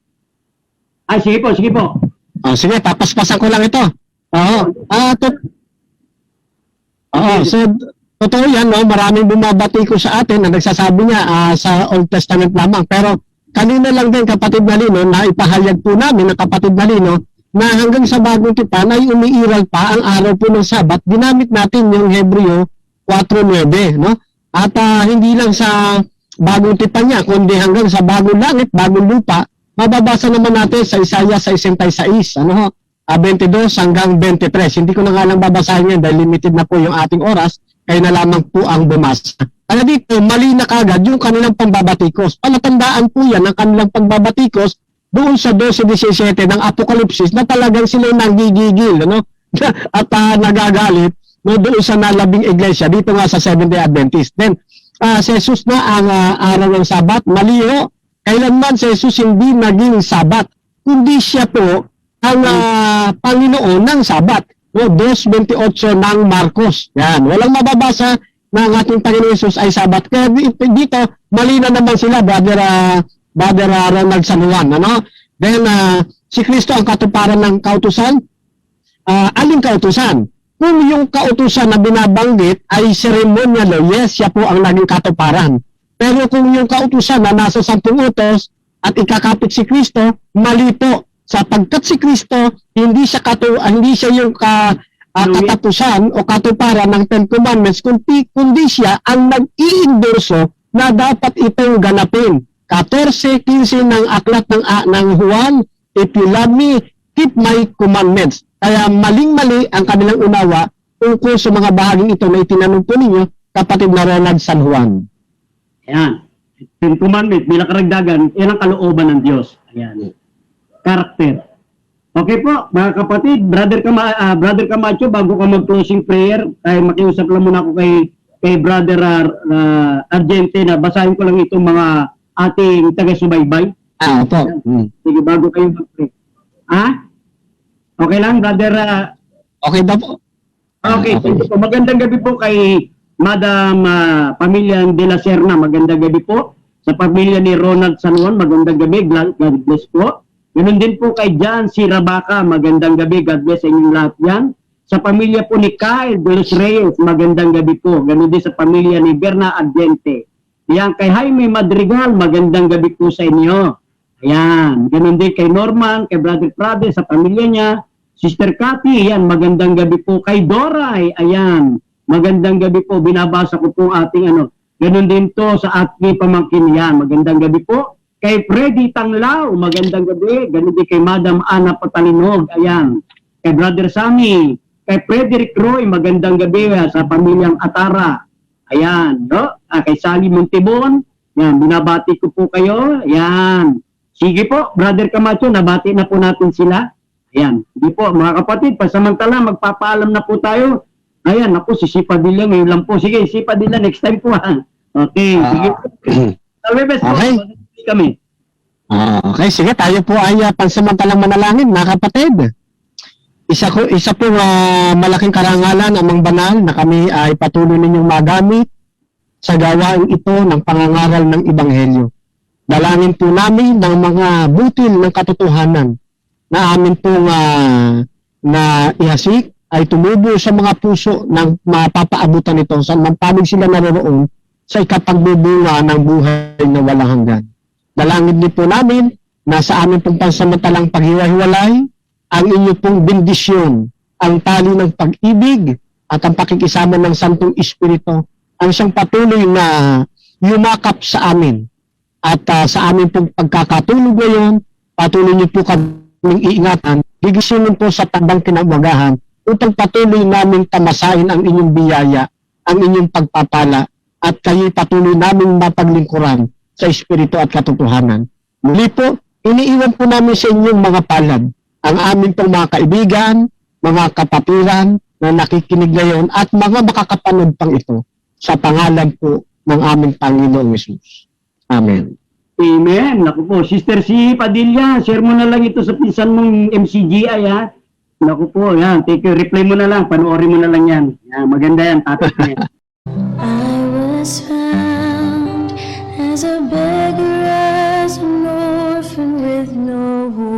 Ay, sige po. Sige, tapaspasan ko lang ito. So, totoo yan, maraming bumabati ko sa atin na nagsasabi niya sa Old Testament lamang. Pero kanina lang din, kapatid na Lino, na ipahayag po namin ng kapatid na Lino, na hanggang sa bagong tipan ay umiiral pa ang araw po ng Sabat. Ginamit natin yung Hebreo 4:9, no? At hindi lang sa bagong tipan niya, kundi hanggang sa bagong langit, bagong lupa, mababasa naman natin sa Isaiah 66, 22 hanggang 23. Hindi ko na nga lang babasahin yan dahil limited na po yung ating oras, kaya na lamang po ang bumasa. Kaya dito, mali na kagad yung kanilang pagbabatikos. Palatandaan po yan ang kanilang pagbabatikos doon sa 12:17 ng Apokalipsis na talagang sila nanggigigil, at nagagalit no, doon sa nalabing iglesia, dito nga sa Seventh-day Adventist. Then, si Jesus na ang araw ng Sabat, mali ho. Kailanman si Jesus hindi naging Sabat, kundi siya po ang Panginoon ng Sabat. No, 2:28 ng Marcos. Yan, walang mababasa na ang ating Panginoon Jesus ay Sabat. Kaya dito, mali na naman sila, Brother Ronald San Juan. Ano? Then, si Kristo ang katuparan ng kautusan. Aling kautusan? Kung yung kautusan na binabanggit ay ceremonial, yes, siya po ang naging katuparan. Pero kung yung kautusan na nasa 10 utos at ikakapit si Kristo, mali po. Sapagkat si Kristo, hindi siya yung katapusan o katuparan ng Ten Commandments, kundi siya ang nag-i-endorso na dapat itong ganapin. 14:15 ng aklat ng Juan, if you love me, keep my commandments. Kaya maling-mali ang kanilang unawa tungkol sa mga bahaging ito na itinanong po ninyo, kapatid na Ronald San Juan. Ayan. Ten Commandments, bilang karagdagan, yan ang kalooban ng Diyos. Ayan. Karakter. Okay po, mga kapatid, Brother Camacho, bago ka mag-closing prayer, ay makiusap lang muna ako kay Brother Argente na basahin ko lang itong mga ating taga-subaybay. Opo. Sige, bago kayo mag-pray. Okay lang, Brother? Okay daw po. Okay, thank you po. Magandang gabi po kay Madam Pamilya de la Serna. Magandang gabi po. Sa pamilya ni Ronald San Juan, magandang gabi. God bless po. Ganun din po kay John C. Rabaca, magandang gabi, God bless sa inyong lahat yan. Sa pamilya po ni Kyle de los Reyes, magandang gabi po. Ganun din sa pamilya ni Berna Argente. Yan, kay Jaime Madrigal, magandang gabi po sa inyo. Ayan, ganun din kay Norman, kay Brother Prade, sa pamilya niya. Sister Cathy, yan, magandang gabi po. Kay Doray, ayan, magandang gabi po. Binabasa ko po ating ganun din to sa ating pamangkin yan. Magandang gabi po. Kay Freddy Tanglao, magandang gabi. Ganun din kay Madam Ana Patalinog, ayan. Kay Brother Sammy, kay Frederick Roy, magandang gabi sa pamilyang Atara. Ayan, no? Kay Sally Montibon, yan, binabati ko po kayo. Ayan. Sige po, Brother Camacho, nabati na po natin sila. Ayan. Hindi po, mga kapatid, pasamantala, magpapaalam na po tayo. Ayan, ako, si Sipadilla ngayon lang po. Sige, Sipadilla, next time po ha. Okay, sige po. Salve, po. Okay. Kami. Okay, sige, tayo po ay pansamantalang manalangin, mga kapatid. Isa po malaking karangalan, Amang Banal, na kami ay patuloy ninyong magamit sa gawain ito ng pangangaral ng Ebanghelyo. Dalangin po namin ng mga butil ng katotohanan na amin pong na ihasik ay tumubo sa mga puso ng mapapaabutan nito sa panig sila naroon sa ikapagbubunga ng buhay na walang hanggan. Dalangin din po namin na sa amin pong pansamantalang paghiwa-hiwalay, ang inyo pong bendisyon, ang tali ng pag-ibig at ang pakikisama ng Santong Espiritu, ang siyang patuloy na yumakap sa amin. At sa amin pong pagkakatulog ngayon, patuloy niyo po kaming iingatan, gigisingin po sa tabang kinamagahan, upang patuloy namin tamasahin ang inyong biyaya, ang inyong pagpapala, at kayo patuloy namin mapaglingkuran sa Espiritu at katotohanan. Muli po, iniiwan po namin sa inyong mga palad ang aming pong mga kaibigan, mga kapatiran na nakikinig ngayon at mga makakapanood pang ito sa pangalan po ng aming Panginoong Hesus. Amen. Amen. Naku po, Sister C. Padilla, share mo na lang ito sa pinsan mong MCGI ha. Naku po, yan. Take your reply mo na lang, panoorin mo na lang yan. Yan, maganda yan, tatas na yan. I was found as a beggar, as an orphan with no home.